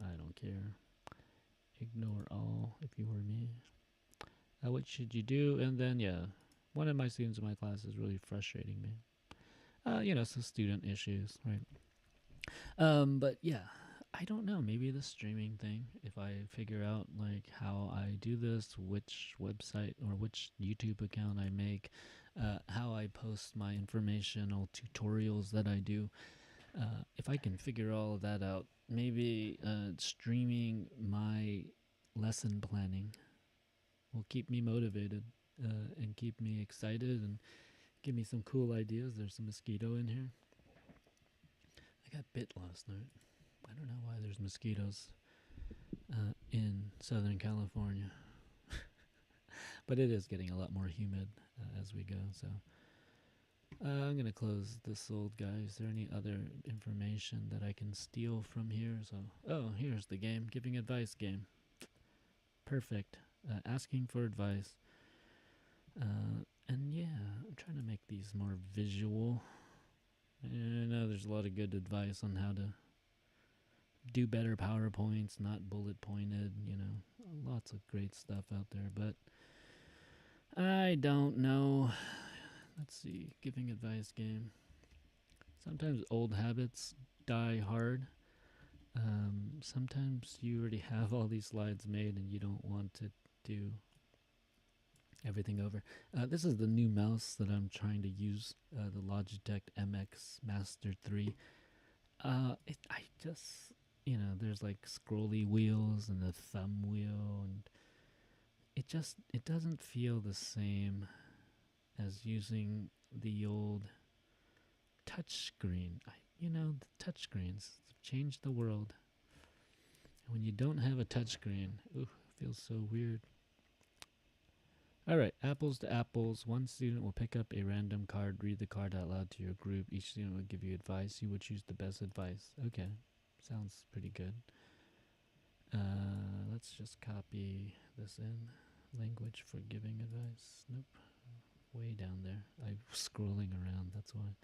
I don't care. Ignore all if you were me. What should you do? And then yeah, one of my students in my class is really frustrating me. So student issues, right? But yeah, I don't know. Maybe the streaming thing. If I figure out like how I do this, which website or which YouTube account I make, how I post my informational tutorials that I do. If I can figure all of that out, maybe streaming my lesson planning will keep me motivated and keep me excited and give me some cool ideas. There's a mosquito in here. got bit last night. I don't know why there's mosquitoes in Southern California. But it is getting a lot more humid as we go, so I'm going to close this old guy. Is there any other information that I can steal from here? So, oh, here's the game. Giving advice game. Perfect. Asking for advice. And yeah, I'm trying to make these more visual. And I know there's a lot of good advice on how to do better PowerPoints, not bullet pointed, lots of great stuff out there, but I don't know. Let's see, giving advice game. Sometimes old habits die hard. Sometimes you already have all these slides made and you don't want to do everything over. This is the new mouse that I'm trying to use, the Logitech MX Master 3. I just, there's like scrolly wheels and a thumb wheel, and it doesn't feel the same as using the old touch screen. The touch screens have changed the world. And when you don't have a touch screen, it feels so weird. All right, apples to apples. One student will pick up a random card, read the card out loud to your group. Each student will give you advice. You will choose the best advice. Okay, sounds pretty good. Let's just copy this in. Language for giving advice. Nope. Way down there. I'm scrolling around, that's why.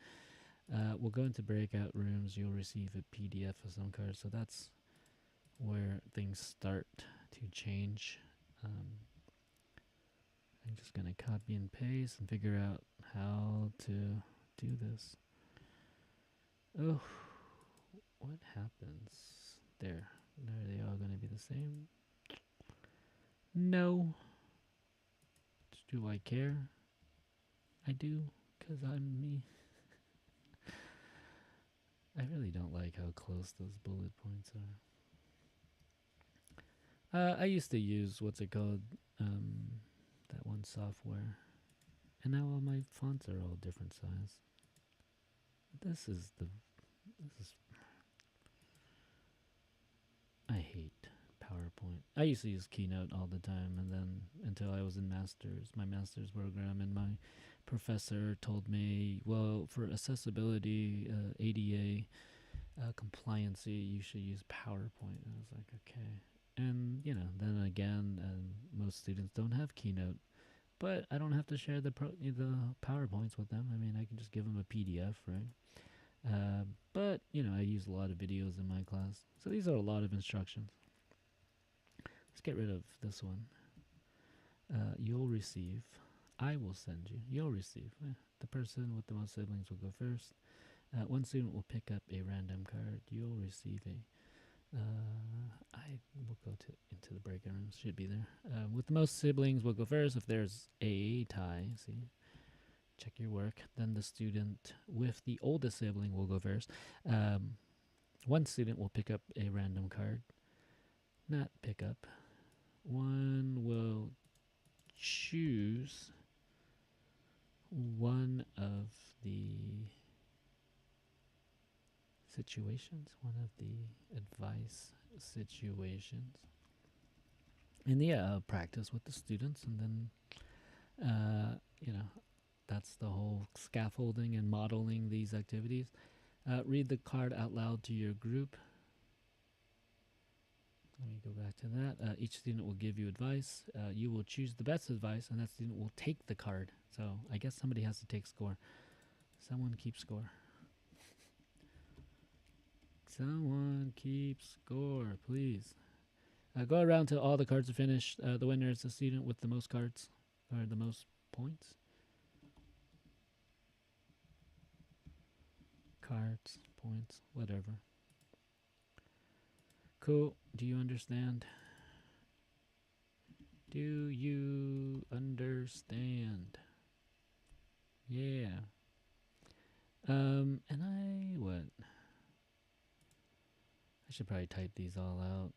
We'll go into breakout rooms. You'll receive a PDF of some cards. So that's where things start to change. I'm just going to copy and paste and figure out how to do this. Oh, what happens? There. Are they all going to be the same? No. Do I care? I do, because I'm me. I really don't like how close those bullet points are. I used to use, what's it called? That one software. And now all my fonts are all different size. I hate PowerPoint. I used to use Keynote all the time, and then until I was in my master's program, and my professor told me, well, for accessibility, ADA, compliancy, you should use PowerPoint. And I was like, okay. And, then again, most students don't have Keynote, but I don't have to share the PowerPoints with them. I mean, I can just give them a PDF, right? But, I use a lot of videos in my class. So these are a lot of instructions. Let's get rid of this one. You'll receive. I will send you. You'll receive. The person with the most siblings will go first. One student will pick up a random card. You'll receive I will go into the breakout rooms. Should be there. With the most siblings will go first. If there's a tie, see, check your work. Then the student with the oldest sibling will go first. One student will pick up a random card. Not pick up. One will choose one of the situations, one of the advice situations. And yeah, practice with the students, and then, that's the whole scaffolding and modeling these activities. Read the card out loud to your group. Let me go back to that. Each student will give you advice. You will choose the best advice, and that student will take the card. So I guess somebody has to take score. Someone keep score. Someone keep score, please. Go around till all the cards are finished. The winner is the student with the most cards, or the most points. Cards, points, whatever. Cool. Do you understand? Do you understand? Yeah. And what? I should probably type these all out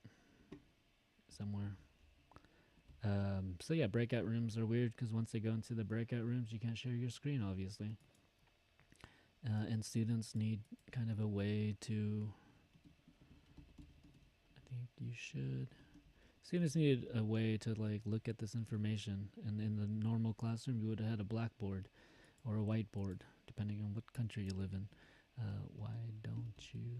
somewhere. So yeah, breakout rooms are weird because once they go into the breakout rooms, you can't share your screen, obviously. and students need kind of a way to. I think you should. Students need a way to like look at this information, and in the normal classroom, you would have had a blackboard or a whiteboard, depending on what country you live in. Why don't you?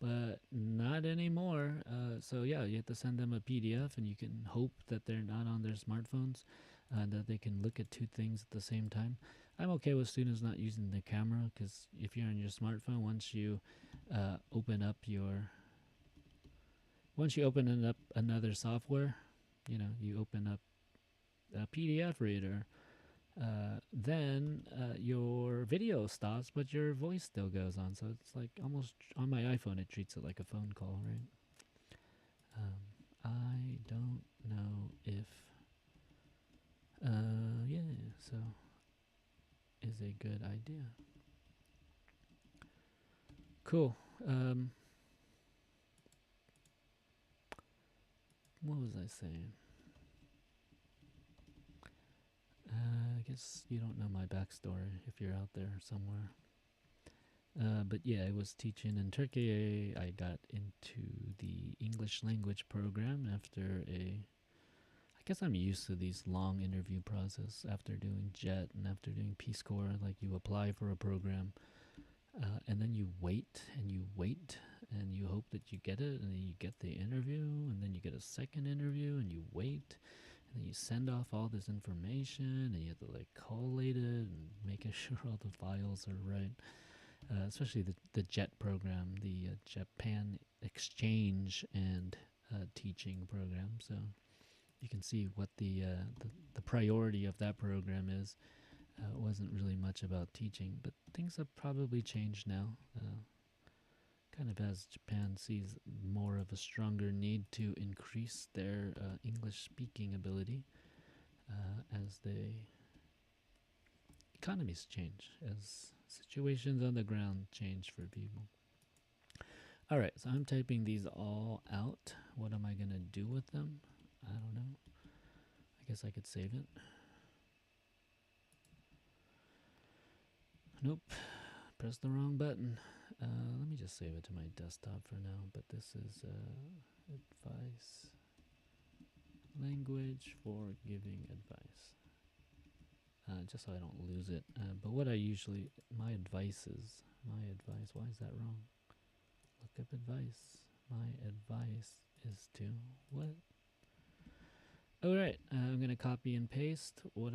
But not anymore. So yeah, you have to send them a PDF, and you can hope that they're not on their smartphones, that they can look at two things at the same time. I'm okay with students not using the camera, because if you're on your smartphone, once you open up another software, you open up a PDF reader, then your video stops, but your voice still goes on. So it's like almost on my iPhone, it treats it like a phone call, right? I don't know if, so is a good idea. Cool. What was I saying? I guess you don't know my backstory if you're out there somewhere. But yeah, I was teaching in Turkey. I got into the English language program after I guess I'm used to these long interview process after doing JET and after doing Peace Corps. Like you apply for a program, and then you wait and you wait and you hope that you get it, and then you get the interview, and then you get a second interview, and you wait, and then you send off all this information, and you have to like collate it and making sure all the files are right. Especially the JET program, the Japan Exchange and Teaching program. So you can see what the priority of that program is. It wasn't really much about teaching, but things have probably changed now. Kind of as Japan sees more of a stronger need to increase their English speaking ability as the economies change, as situations on the ground change for people. All right, so I'm typing these all out. What am I going to do with them? I don't know. I guess I could save it. Nope. Press the wrong button. Let me just save it to my desktop for now. But this is advice. Language for giving advice. Just so I don't lose it. But what I usually, my advice, why is that wrong? Look up advice. My advice is to, what? Alright, I'm going to copy and paste. What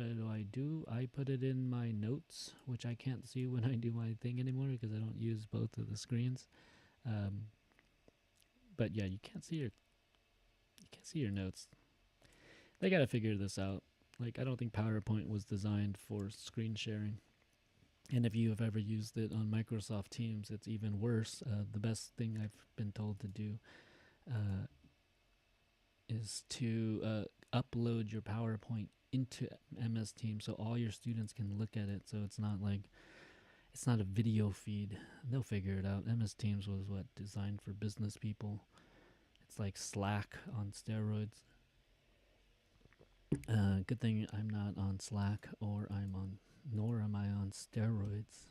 do? I put it in my notes, which I can't see when I do my thing anymore because I don't use both of the screens. But yeah, you can't see your notes. They got to figure this out. Like, I don't think PowerPoint was designed for screen sharing. And if you have ever used it on Microsoft Teams, it's even worse. The best thing I've been told to do is to upload your PowerPoint into MS Teams so all your students can look at it. So it's not a video feed. They'll figure it out. MS Teams was designed for business people. It's like Slack on steroids. Good thing I'm not on Slack, nor am I on steroids.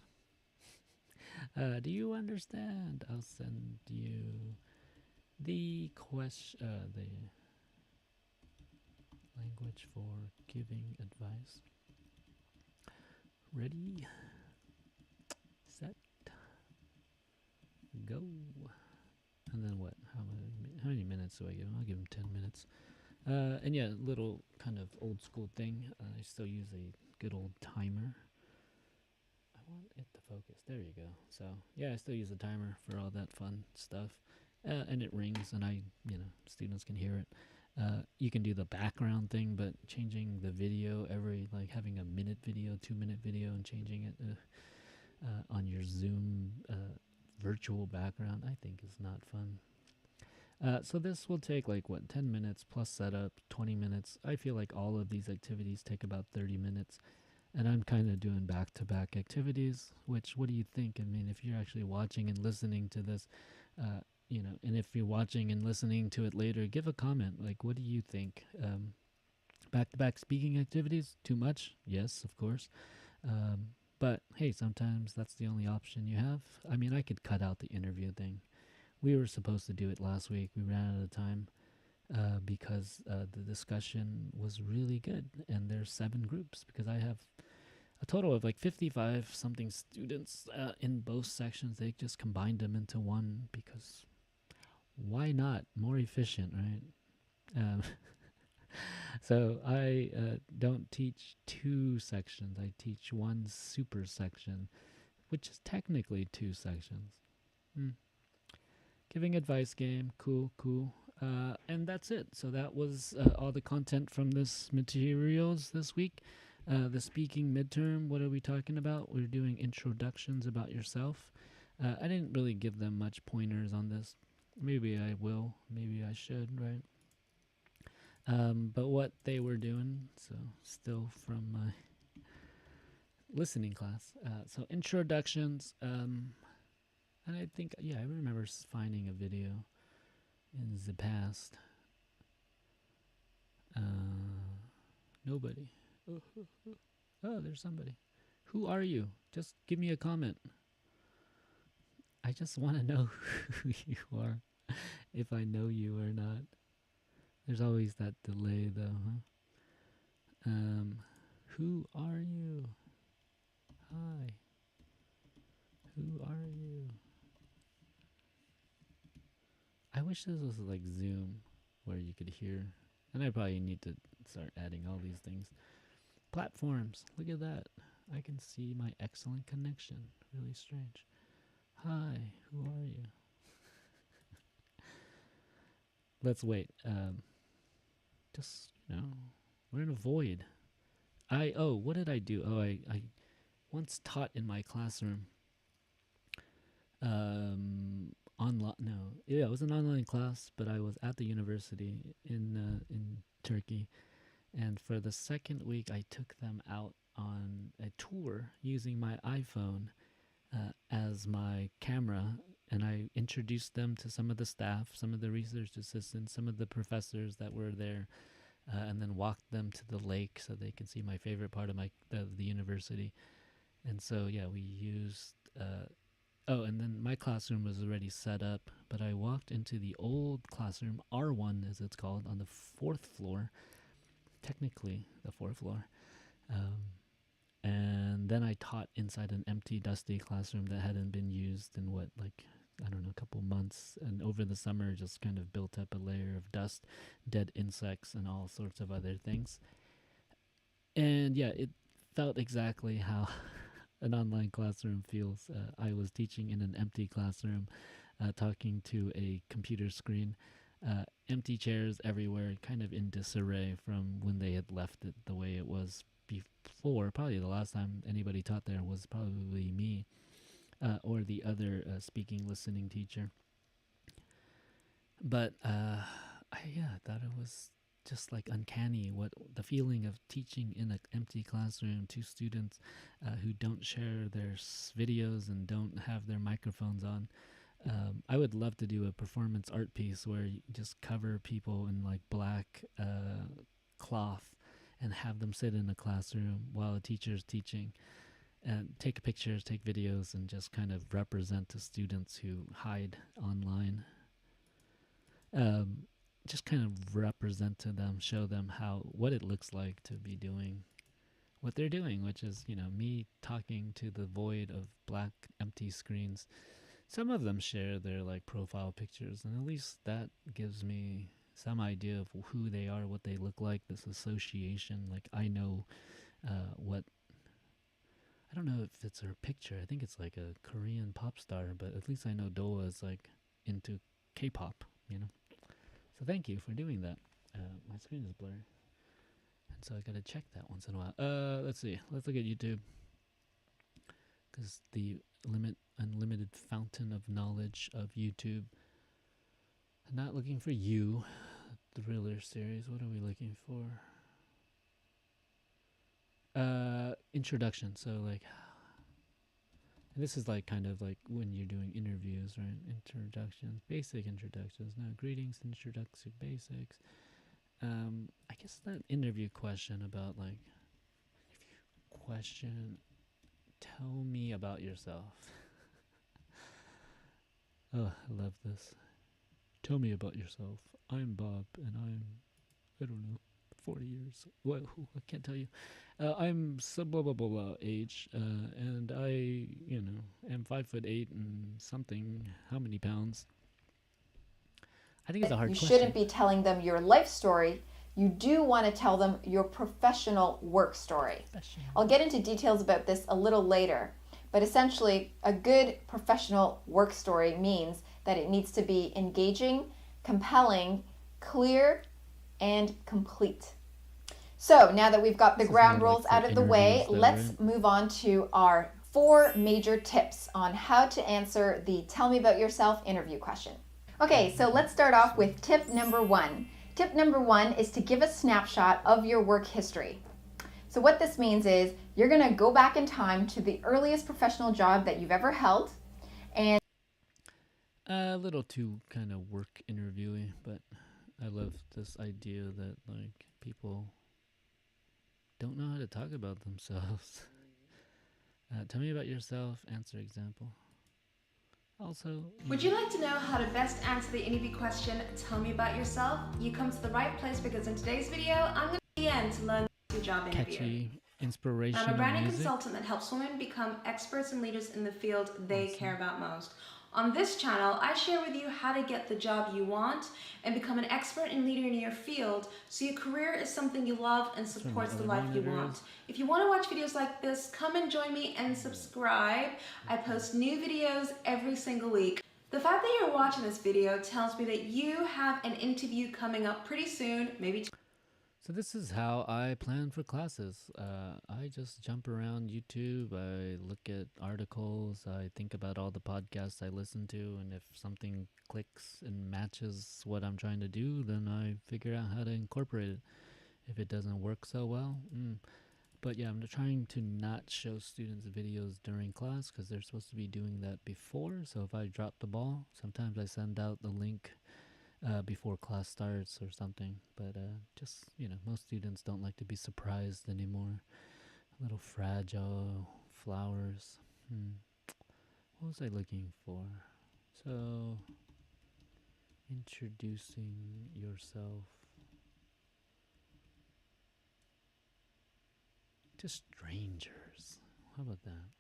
Do you understand? I'll send you the language for giving advice. Ready, set, go. And then what? How many minutes do I give him? I'll give him 10 minutes. And yeah, little kind of old school thing. I still use a good old timer. I want it to focus. There you go. So yeah, I still use a timer for all that fun stuff. And it rings, and students can hear it. You can do the background thing, but changing the video having a minute video, 2-minute video, and changing it on your Zoom virtual background, I think is not fun. So this will take 10 minutes plus setup, 20 minutes. I feel like all of these activities take about 30 minutes. And I'm kind of doing back-to-back activities, which, what do you think? I mean, if you're actually watching and listening to this, and if you're watching and listening to it later, give a comment. Like, what do you think? Back-to-back speaking activities, too much? Yes, of course. But hey, sometimes that's the only option you have. I mean, I could cut out the interview thing. We were supposed to do it last week. We ran out of time because the discussion was really good. And there's 7 groups because I have a total of like 55 something students in both sections. They just combined them into one because why not? More efficient, right? So I don't teach 2 sections. I teach 1 super section, which is technically 2 sections. Giving advice game, cool. And that's it. So that was all the content from this materials this week. The speaking midterm, what are we talking about? We're doing introductions about yourself. I didn't really give them much pointers on this. Maybe I will. Maybe I should, right? But what they were doing, so still from my listening class. So introductions, and I think, yeah, I remember finding a video in the past. Nobody. Oh, there's somebody. Who are you? Just give me a comment. I just want to know who you are, if I know you or not. There's always that delay, though, huh? Who are you? Hi. Who are you? I wish this was like Zoom, where you could hear. And I probably need to start adding all these things. Platforms. Look at that. I can see my excellent connection. Really strange. Hi. Who are you? Let's wait. Just, we're in a void. What did I do? I once taught in my classroom. Online, no. Yeah, it was an online class, but I was at the university in Turkey. And for the second week, I took them out on a tour using my iPhone as my camera. And I introduced them to some of the staff, some of the research assistants, some of the professors that were there, and then walked them to the lake so they can see my favorite part of the university. And so, yeah, we used... and then my classroom was already set up, but I walked into the old classroom, R1 as it's called, on the 4th floor. Technically, the 4th floor. And then I taught inside an empty, dusty classroom that hadn't been used in a couple months. And over the summer, just kind of built up a layer of dust, dead insects, and all sorts of other things. And yeah, it felt exactly how an online classroom feels. I was teaching in an empty classroom, talking to a computer screen, empty chairs everywhere, kind of in disarray from when they had left it the way it was before. Probably the last time anybody taught there was probably me or the other speaking listening teacher. But I thought it was just like uncanny, what the feeling of teaching in an empty classroom to students who don't share their videos and don't have their microphones on. I would love to do a performance art piece where you just cover people in like black cloth and have them sit in a classroom while a teacher's teaching and take pictures, take videos, and just kind of represent the students who hide online. Just kind of represent to them, show them what it looks like to be doing what they're doing, which is, me talking to the void of black empty screens. Some of them share their like profile pictures, and at least that gives me some idea of who they are, what they look like, this association. Like I know what, I don't know if it's her picture. I think it's like a Korean pop star, but at least I know Doa is like into K-pop, So thank you for doing that. My screen is blurry, and so I gotta check that once in a while. Let's see. Let's look at YouTube, because the unlimited fountain of knowledge of YouTube. I'm not looking for you, thriller series. What are we looking for? Introduction. So like, and this is like kind of like when you're doing interviews, right? Introductions, basic introductions. Now, greetings, introductory basics. I guess that interview question about like, question Tell me about yourself. Oh, I love this. Tell me about yourself. I'm Bob, and I don't know, 40 years. What? I can't tell you. I'm sub blah blah blah blah age, and I, am 5'8" and something. How many pounds? I think it's a hard question. You shouldn't be telling them your life story. You do want to tell them your professional work story. I'll get into details about this a little later, but essentially, a good professional work story means that it needs to be engaging, compelling, clear, and complete. So now that we've got the ground rules out of the way, let's move on to our 4 major tips on how to answer the Tell Me About Yourself interview question. Okay, so let's start off with tip number 1. Tip number 1 is to give a snapshot of your work history. So what this means is you're going to go back in time to the earliest professional job that you've ever held. And a little too kind of work interviewing, but I love this idea that like people don't know how to talk about themselves. Tell me about yourself, answer example. Also, would you like to know how to best answer the interview question, tell me about yourself? You come to the right place because in today's video, I'm going to be in to learn your job interview. Catchy, inspirational I'm a branding music. consultant that helps women become experts and leaders in the field they care about most. On this channel, I share with you how to get the job you want and become an expert and leader in your field so your career is something you love and supports the life you want. If you want to watch videos like this, come and join me and subscribe. I post new videos every single week. The fact that you're watching this video tells me that you have an interview coming up pretty soon, maybe So this is how I plan for classes. I just jump around YouTube, I look at articles, I think about all the podcasts I listen to, and if something clicks and matches what I'm trying to do, then I figure out how to incorporate it. If it doesn't work so well, But yeah, I'm trying to not show students videos during class because they're supposed to be doing that before. So if I drop the ball, sometimes I send out the link before class starts or something, but just, most students don't like to be surprised anymore. A little fragile flowers. What was I looking for? So, introducing yourself to strangers. How about that?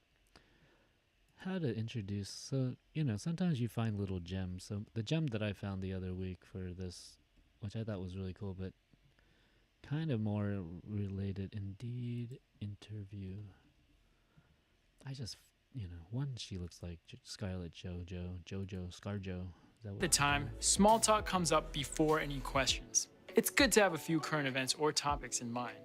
How to introduce, so, sometimes you find little gems. So the gem that I found the other week for this, which I thought was really cool, but kind of more related, Indeed interview. I just, one, she looks like Scarlett Jojo, Scarjo. At the time, small talk comes up before any questions. It's good to have a few current events or topics in mind.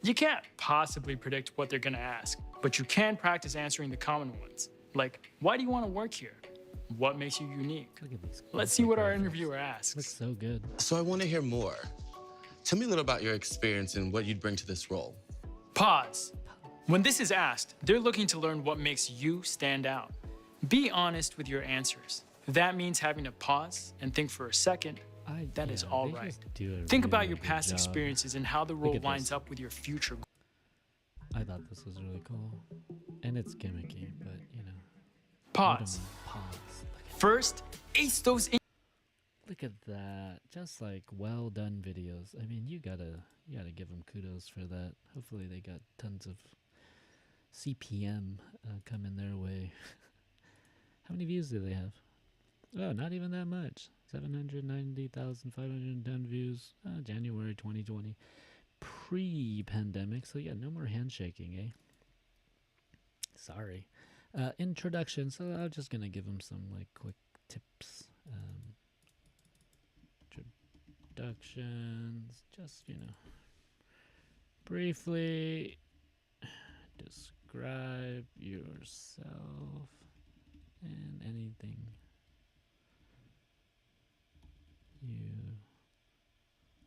You can't possibly predict what they're gonna ask, but you can practice answering the common ones. Like, why do you want to work here? What makes you unique? Look at these. Let's see what our interviewer asks. Looks so good. So I want to hear more. Tell me a little about your experience and what you'd bring to this role. Pause. When this is asked, they're looking to learn what makes you stand out. Be honest with your answers. That means having to pause and think for a second. That is all right. Think about your past experiences and how the role lines up with your future. I thought this was really cool. And it's gimmicky, but, Pause. First, ace those in. Look at that. Just like well done videos. I mean, you gotta give them kudos for that. Hopefully they got tons of CPM coming their way. How many views do they have? Oh, not even that much. 790,510 views. January 2020. Pre-pandemic. So yeah, no more handshaking, eh? Sorry. Introduction. So I'm just gonna give them some like quick tips. Introductions. Just, briefly describe yourself and anything you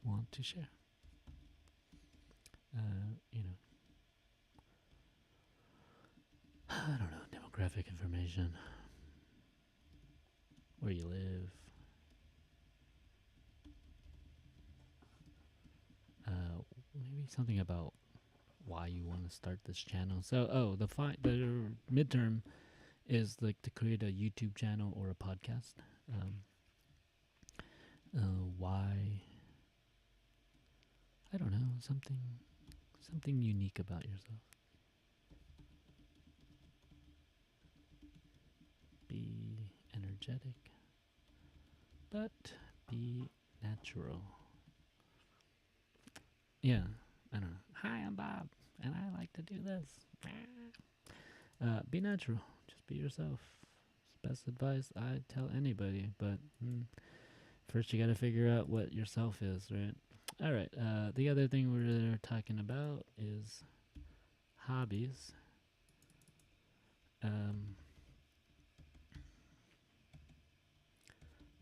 want to share. I don't know, demographic information, where you live, maybe something about why you want to start this channel. So, the midterm is like to create a YouTube channel or a podcast. Why? I don't know. Something unique about yourself. Be energetic, but be natural. Yeah, I don't know. Hi, I'm Bob, and I like to do this. Be natural. Just be yourself. It's the best advice I'd tell anybody. But first, you got to figure out what yourself is, right? All right. The other thing we're talking about is hobbies.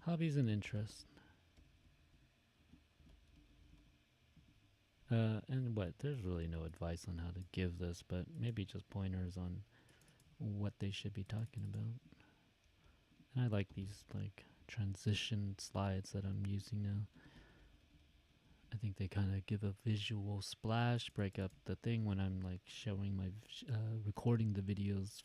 Hobbies and interests. And what? There's really no advice on how to give this, but maybe just pointers on what they should be talking about. And I like these like transition slides that I'm using now. I think they kind of give a visual splash, break up the thing when I'm like showing my recording the videos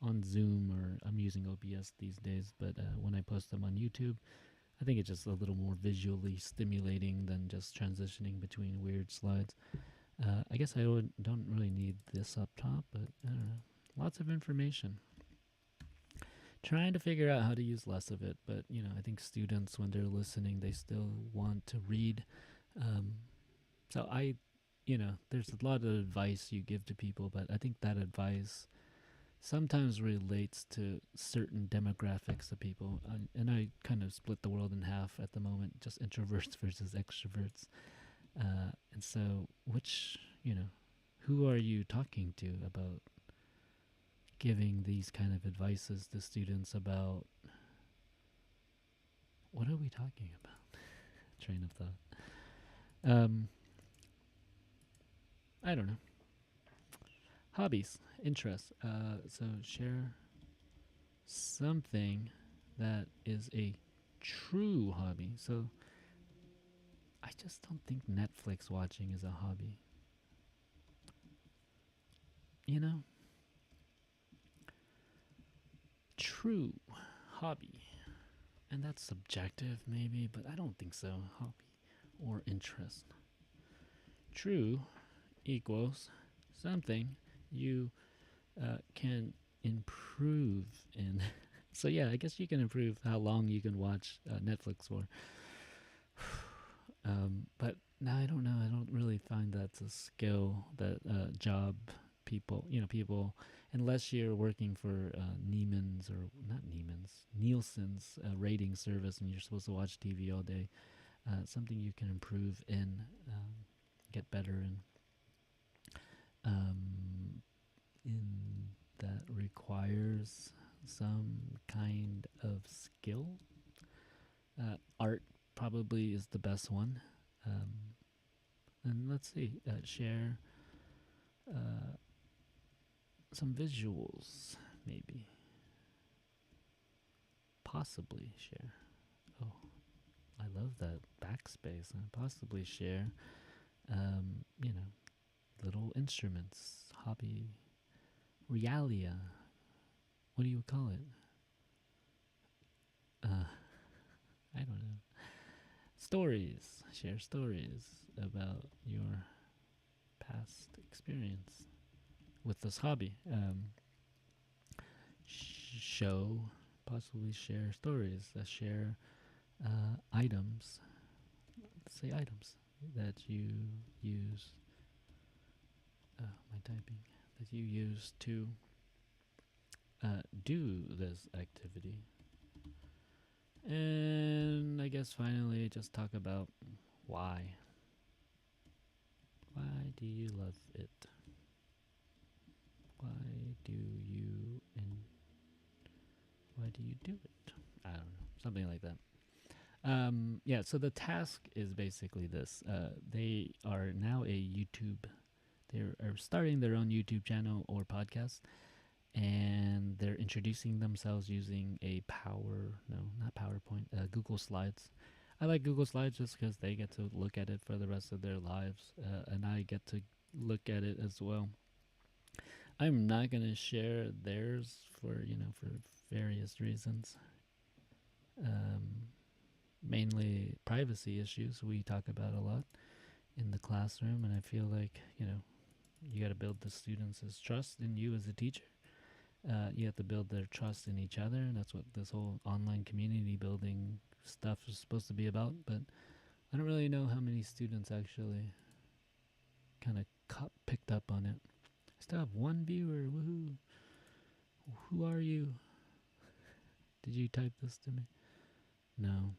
on Zoom, or I'm using OBS these days. But when I post them on YouTube, I think it's just a little more visually stimulating than just transitioning between weird slides. I guess I don't really need this up top, but I don't know. Lots of information. Trying to figure out how to use less of it, but I think students, when they're listening, they still want to read. So there's a lot of advice you give to people, but I think that advice sometimes relates to certain demographics of people. And I kind of split the world in half at the moment, just introverts versus extroverts. And so, who are you talking to about giving these kind of advices to students about what are we talking about? Train of thought. I don't know. Hobbies, interests. So share something that is a true hobby. So I just don't think Netflix watching is a hobby. True hobby. And that's subjective maybe, but I don't think so. Hobby or interest. True equals something you can improve in. So yeah, I guess you can improve how long you can watch Netflix for. But no, I don't know. I don't really find that's a skill that job people, unless you're working for Neiman's, or not Neiman's, Nielsen's rating service, and you're supposed to watch TV all day. Something you can improve in, get better in that requires some kind of skill. Art probably is the best one. And let's see, share some visuals, maybe. Possibly share. Oh, I love that backspace. Possibly share, little instruments, hobby, realia. What do you call it? I don't know. Stories. Share stories about your past experience with this hobby. Possibly share stories. Share items. Let's say items that you use. My typing. That you use to do this activity. And I guess finally just talk about why. Why do you love it? Why do you do it? I don't know. Something like that. Yeah, so the task is basically this. They are now a YouTube. They are starting their own YouTube channel or podcast, and they're introducing themselves using a Google Slides. I like Google Slides just because they get to look at it for the rest of their lives, and I get to look at it as well. I'm not gonna share theirs for for various reasons. Mainly privacy issues we talk about a lot in the classroom, and I feel like you got to build the students' trust in you as a teacher. You have to build their trust in each other, and that's what this whole online community building stuff is supposed to be about. But I don't really know how many students actually kind of picked up on it. I still have one viewer. Woohoo! Who are you? Did you type this to me? No.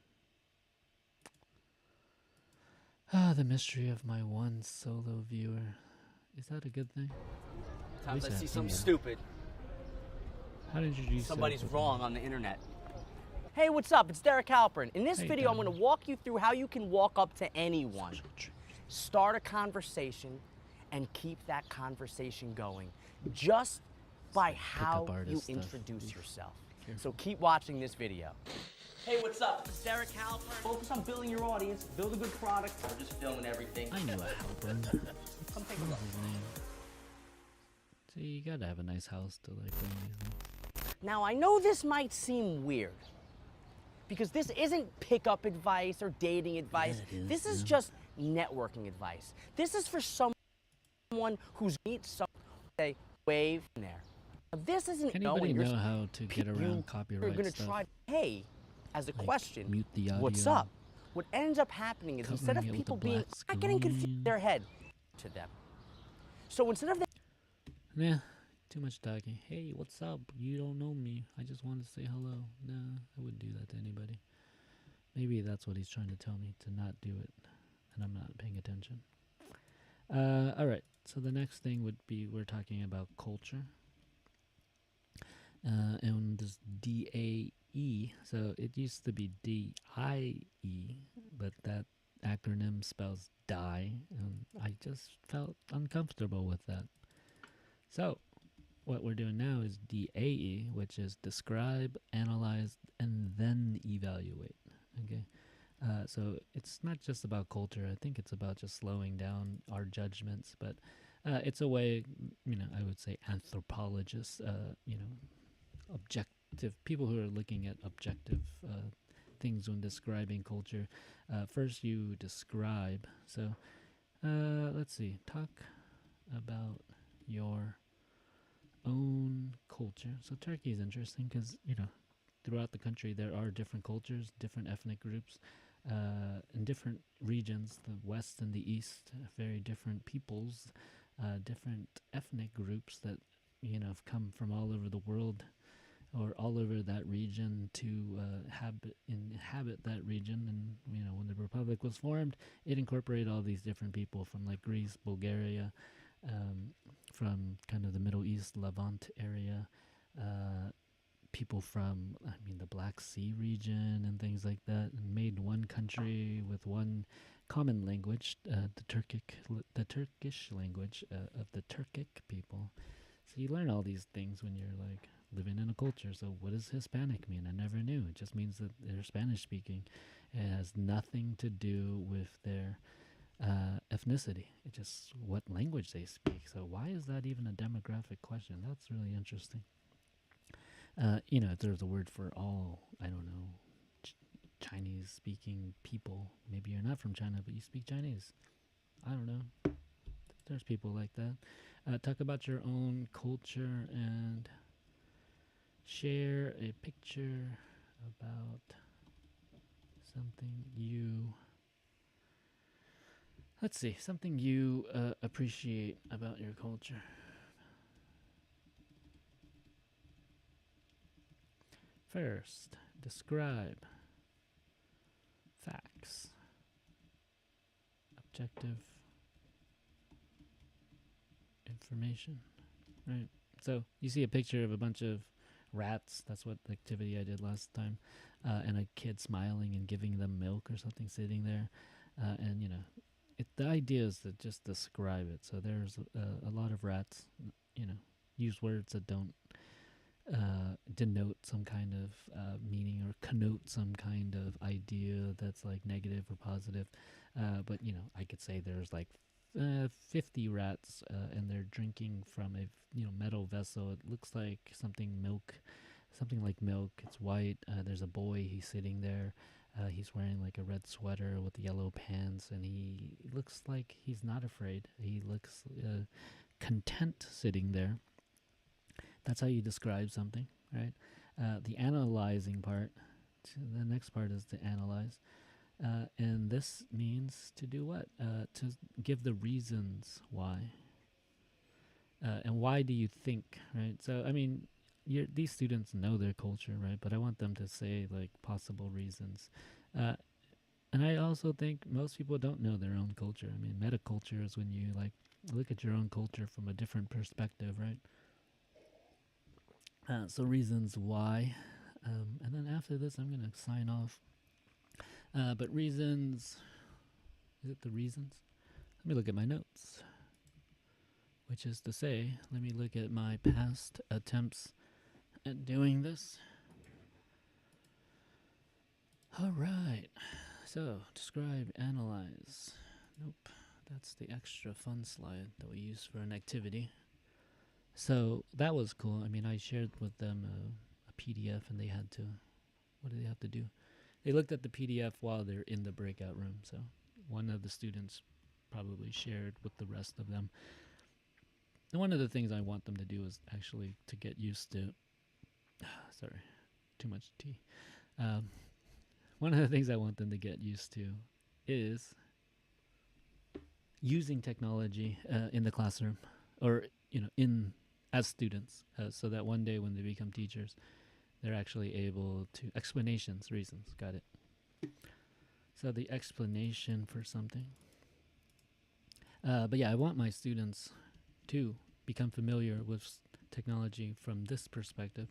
Ah, the mystery of my one solo viewer. Is that a good thing? Sometimes I see something stupid. How did you introduce Somebody's wrong on the internet. Hey, what's up? It's Derek Halpern. In this video, I'm going to walk you through how you can walk up to anyone, start a conversation, and keep that conversation going just by how you introduce yourself. So keep watching this video. Hey, what's up? It's Derek Halpern. Focus on building your audience, build a good product. We're just filming everything. I knew a Halpern. Come take a look. His name. See, you gotta have a nice house to like film these things. Now, I know this might seem weird, because this isn't pickup advice or dating advice. Yeah, this is just networking advice. This is for someone who's meet someone, say, wave from there. Now, this isn't Can anybody know how to get around copyright You're gonna stuff? try, hey, as a Like, question, mute the audio, what's up? What ends up happening is instead of covering it with people a being black getting confused screen. in their head to them. So instead of Nah, too much talking. Hey, what's up? You don't know me. I just want to say hello. Nah, I wouldn't do that to anybody. Maybe that's what he's trying to tell me, to not do it, and I'm not paying attention. Alright, so the next thing would be we're talking about culture. And this DAE, so it used to be DIE, but that acronym spells die, and I just felt uncomfortable with that. So, what we're doing now is DAE, which is describe, analyze, and then evaluate. Okay, so it's not just about culture. I think it's about just slowing down our judgments, but it's a way, I would say anthropologists, objective people who are looking at objective things when describing culture. First, you describe. So, let's see. Talk about your own culture. So Turkey is interesting because throughout the country there are different cultures, different ethnic groups, in different regions. The West and the East, very different peoples, different ethnic groups that have come from all over the world or all over that region to inhabit that region. And when the republic was formed, it incorporated all these different people from like Greece, Bulgaria, from kind of the Middle East, Levant area, people from the Black Sea region and things like that, and made one country with one common language, the Turkish language of the Turkic people. So you learn all these things when you're like living in a culture. So what does Hispanic mean? I never knew. It just means that they're Spanish speaking. It has nothing to do with their ethnicity. It's just what language they speak. So why is that even a demographic question? That's really interesting. If there's a word for all, I don't know, Chinese speaking people. Maybe you're not from China, but you speak Chinese. I don't know. There's people like that. Talk about your own culture and share a picture about something you appreciate about your culture. First, describe facts, objective information, right? So you see a picture of a bunch of rats. That's what the activity I did last time, and a kid smiling and giving them milk or something sitting there, and the idea is to just describe it. So there's a lot of rats, use words that don't denote some kind of meaning or connote some kind of idea that's like negative or positive. But I could say there's like 50 rats, and they're drinking from a metal vessel. It looks like something like milk. It's white. There's a boy. He's sitting there. He's wearing like a red sweater with yellow pants, and he looks like he's not afraid. He looks content sitting there. That's how you describe something, right? The analyzing part. The next part is to analyze. And this means to do what? To give the reasons why. And why do you think, right? So, I mean, these students know their culture, right? But I want them to say, like, possible reasons. And I also think most people don't know their own culture. I mean, metaculture is when you, like, look at your own culture from a different perspective, right? So reasons why. And then after this, I'm going to sign off. But reasons, is it the reasons? Let me look at my notes. Which is to say, let me look at my past attempts at doing this. All right. So, describe, analyze. Nope. That's the extra fun slide that we use for an activity. So, that was cool. I mean, I shared with them a PDF, and they had to, what did they have to do? They looked at the PDF while they're in the breakout room. So, one of the students probably shared with the rest of them. And one of the things I want them to do is actually to get used to, sorry, too much tea. One of the things I want them to get used to is using technology in the classroom, or as students, so that one day when they become teachers, they're actually able to reasons. Got it. So the explanation for something. But yeah, I want my students to become familiar with technology from this perspective.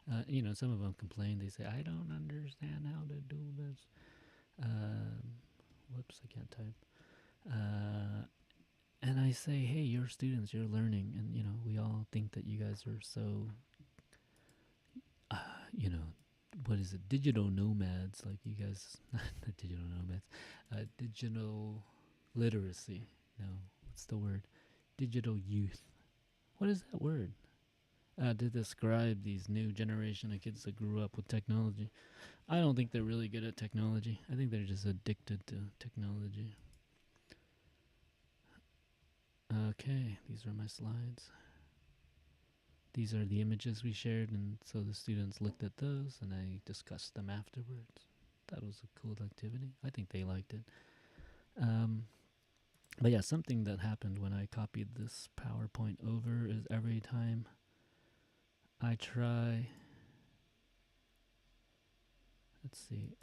Some of them complain. They say, I don't understand how to do this. Whoops, I can't type. And I say, hey, you're students, you're learning. And, we all think that you guys are so, what is it? Digital nomads. Like you guys, not digital nomads. Digital literacy. No, what's the word? Digital youth. What is that word? To describe these new generation of kids that grew up with technology. I don't think they're really good at technology. I think they're just addicted to technology. Okay, these are my slides. These are the images we shared, and so the students looked at those, and I discussed them afterwards. That was a cool activity. I think they liked it. But yeah, something that happened when I copied this PowerPoint over is every time I try,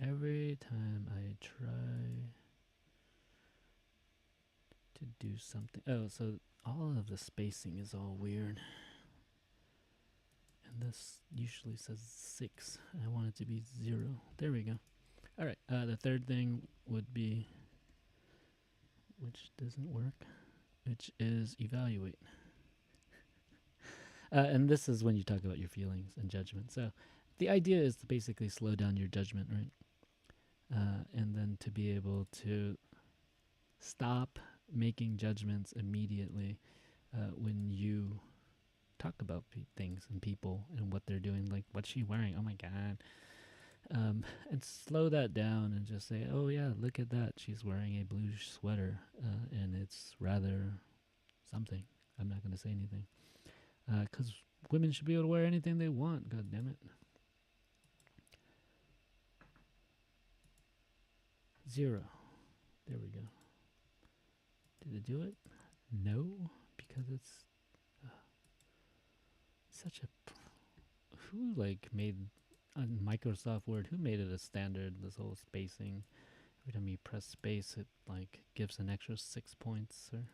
every time I try to do something, so all of the spacing is all weird. And this usually says 6. I want it to be 0. There we go. All right, the third thing would be, which doesn't work, which is evaluate. And this is when you talk about your feelings and judgment. So the idea is to basically slow down your judgment, right? And then to be able to stop making judgments immediately when you talk about things and people and what they're doing. Like, what's she wearing? Oh my God. And slow that down and just say, oh yeah, look at that. She's wearing a blue sweater, and it's rather something. I'm not going to say anything. Because women should be able to wear anything they want, God damn it. 0. There we go. Did it do it? No, because it's such a... Who, made... On Microsoft Word, who made it a standard, this whole spacing? Every time you press space, it, gives an extra 6 points, or...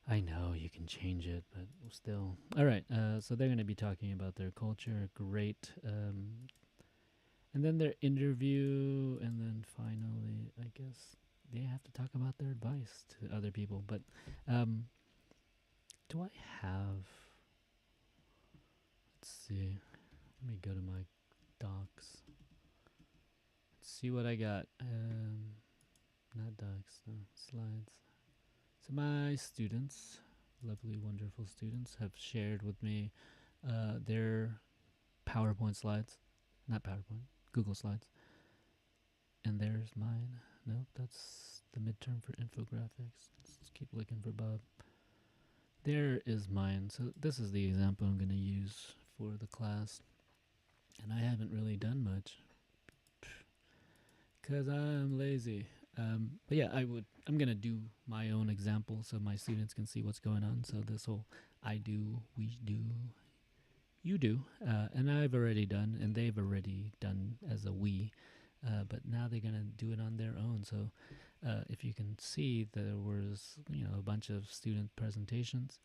I know you can change it, but still. All right, so they're going to be talking about their culture. Great. And then their interview, and then finally, I guess, they have to talk about their advice to other people. But do I have... Let's see. Let me go to my docs. Let's see what I got. Not docs, no, slides. So my students, lovely, wonderful students, have shared with me their PowerPoint slides, not PowerPoint, Google Slides. And there's mine. Nope, that's the midterm for infographics. Let's keep looking for Bob. There is mine. So this is the example I'm going to use for the class. And I haven't really done much because I'm lazy. But yeah, I'm going to do my own example so my students can see what's going on. So this whole I do, we do, you do, and I've already done, and they've already done as a we. But now they're going to do it on their own. So if you can see, there was, a bunch of student presentations.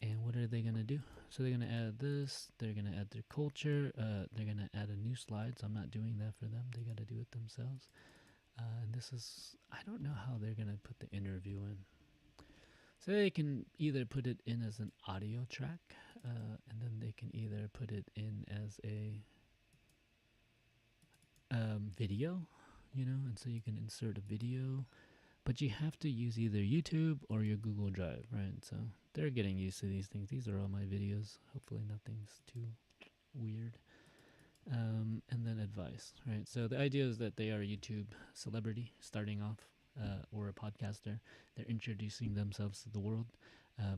And what are they going to do? So they're going to add this. They're going to add their culture. They're going to add a new slide. So I'm not doing that for them. They got to do it themselves. And this is, I don't know how they're going to put the interview in. So they can either put it in as an audio track, and then they can either put it in as a video, and so you can insert a video, but you have to use either YouTube or your Google Drive, right? So they're getting used to these things. These are all my videos. Hopefully nothing's too weird. And then advice, right? So the idea is that they are a YouTube celebrity starting off, or a podcaster. They're introducing themselves to the world.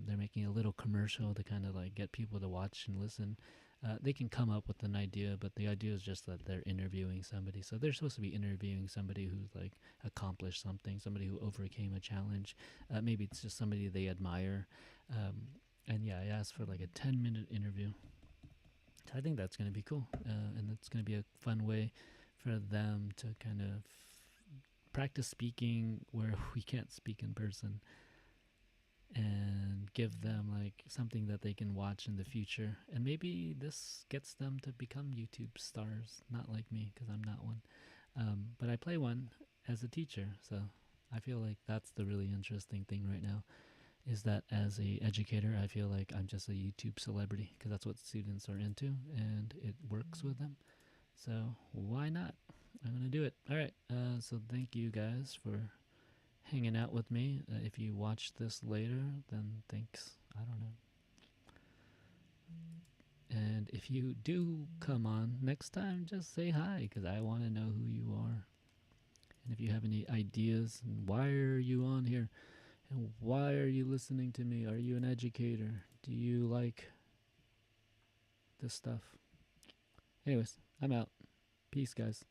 They're making a little commercial to kind of like get people to watch and listen. They can come up with an idea, but the idea is just that they're interviewing somebody. So they're supposed to be interviewing somebody who's like accomplished something, somebody who overcame a challenge. Maybe it's just somebody they admire. And yeah, I asked for like a 10-minute interview. So I think that's going to be cool. And it's going to be a fun way for them to kind of practice speaking where we can't speak in person, and give them like something that they can watch in the future. And maybe this gets them to become YouTube stars, not like me, because I'm not one. But I play one as a teacher, so I feel like that's the really interesting thing right now, is that as a educator, I feel like I'm just a YouTube celebrity, because that's what students are into, and it works with them. So why not? I'm going to do it. All right, so thank you guys for hanging out with me. If you watch this later, then thanks. I don't know. And if you do come on next time, just say hi, because I want to know who you are. And if you have any ideas, and why are you on here? And why are you listening to me? Are you an educator? Do you like this stuff? Anyways, I'm out. Peace, guys.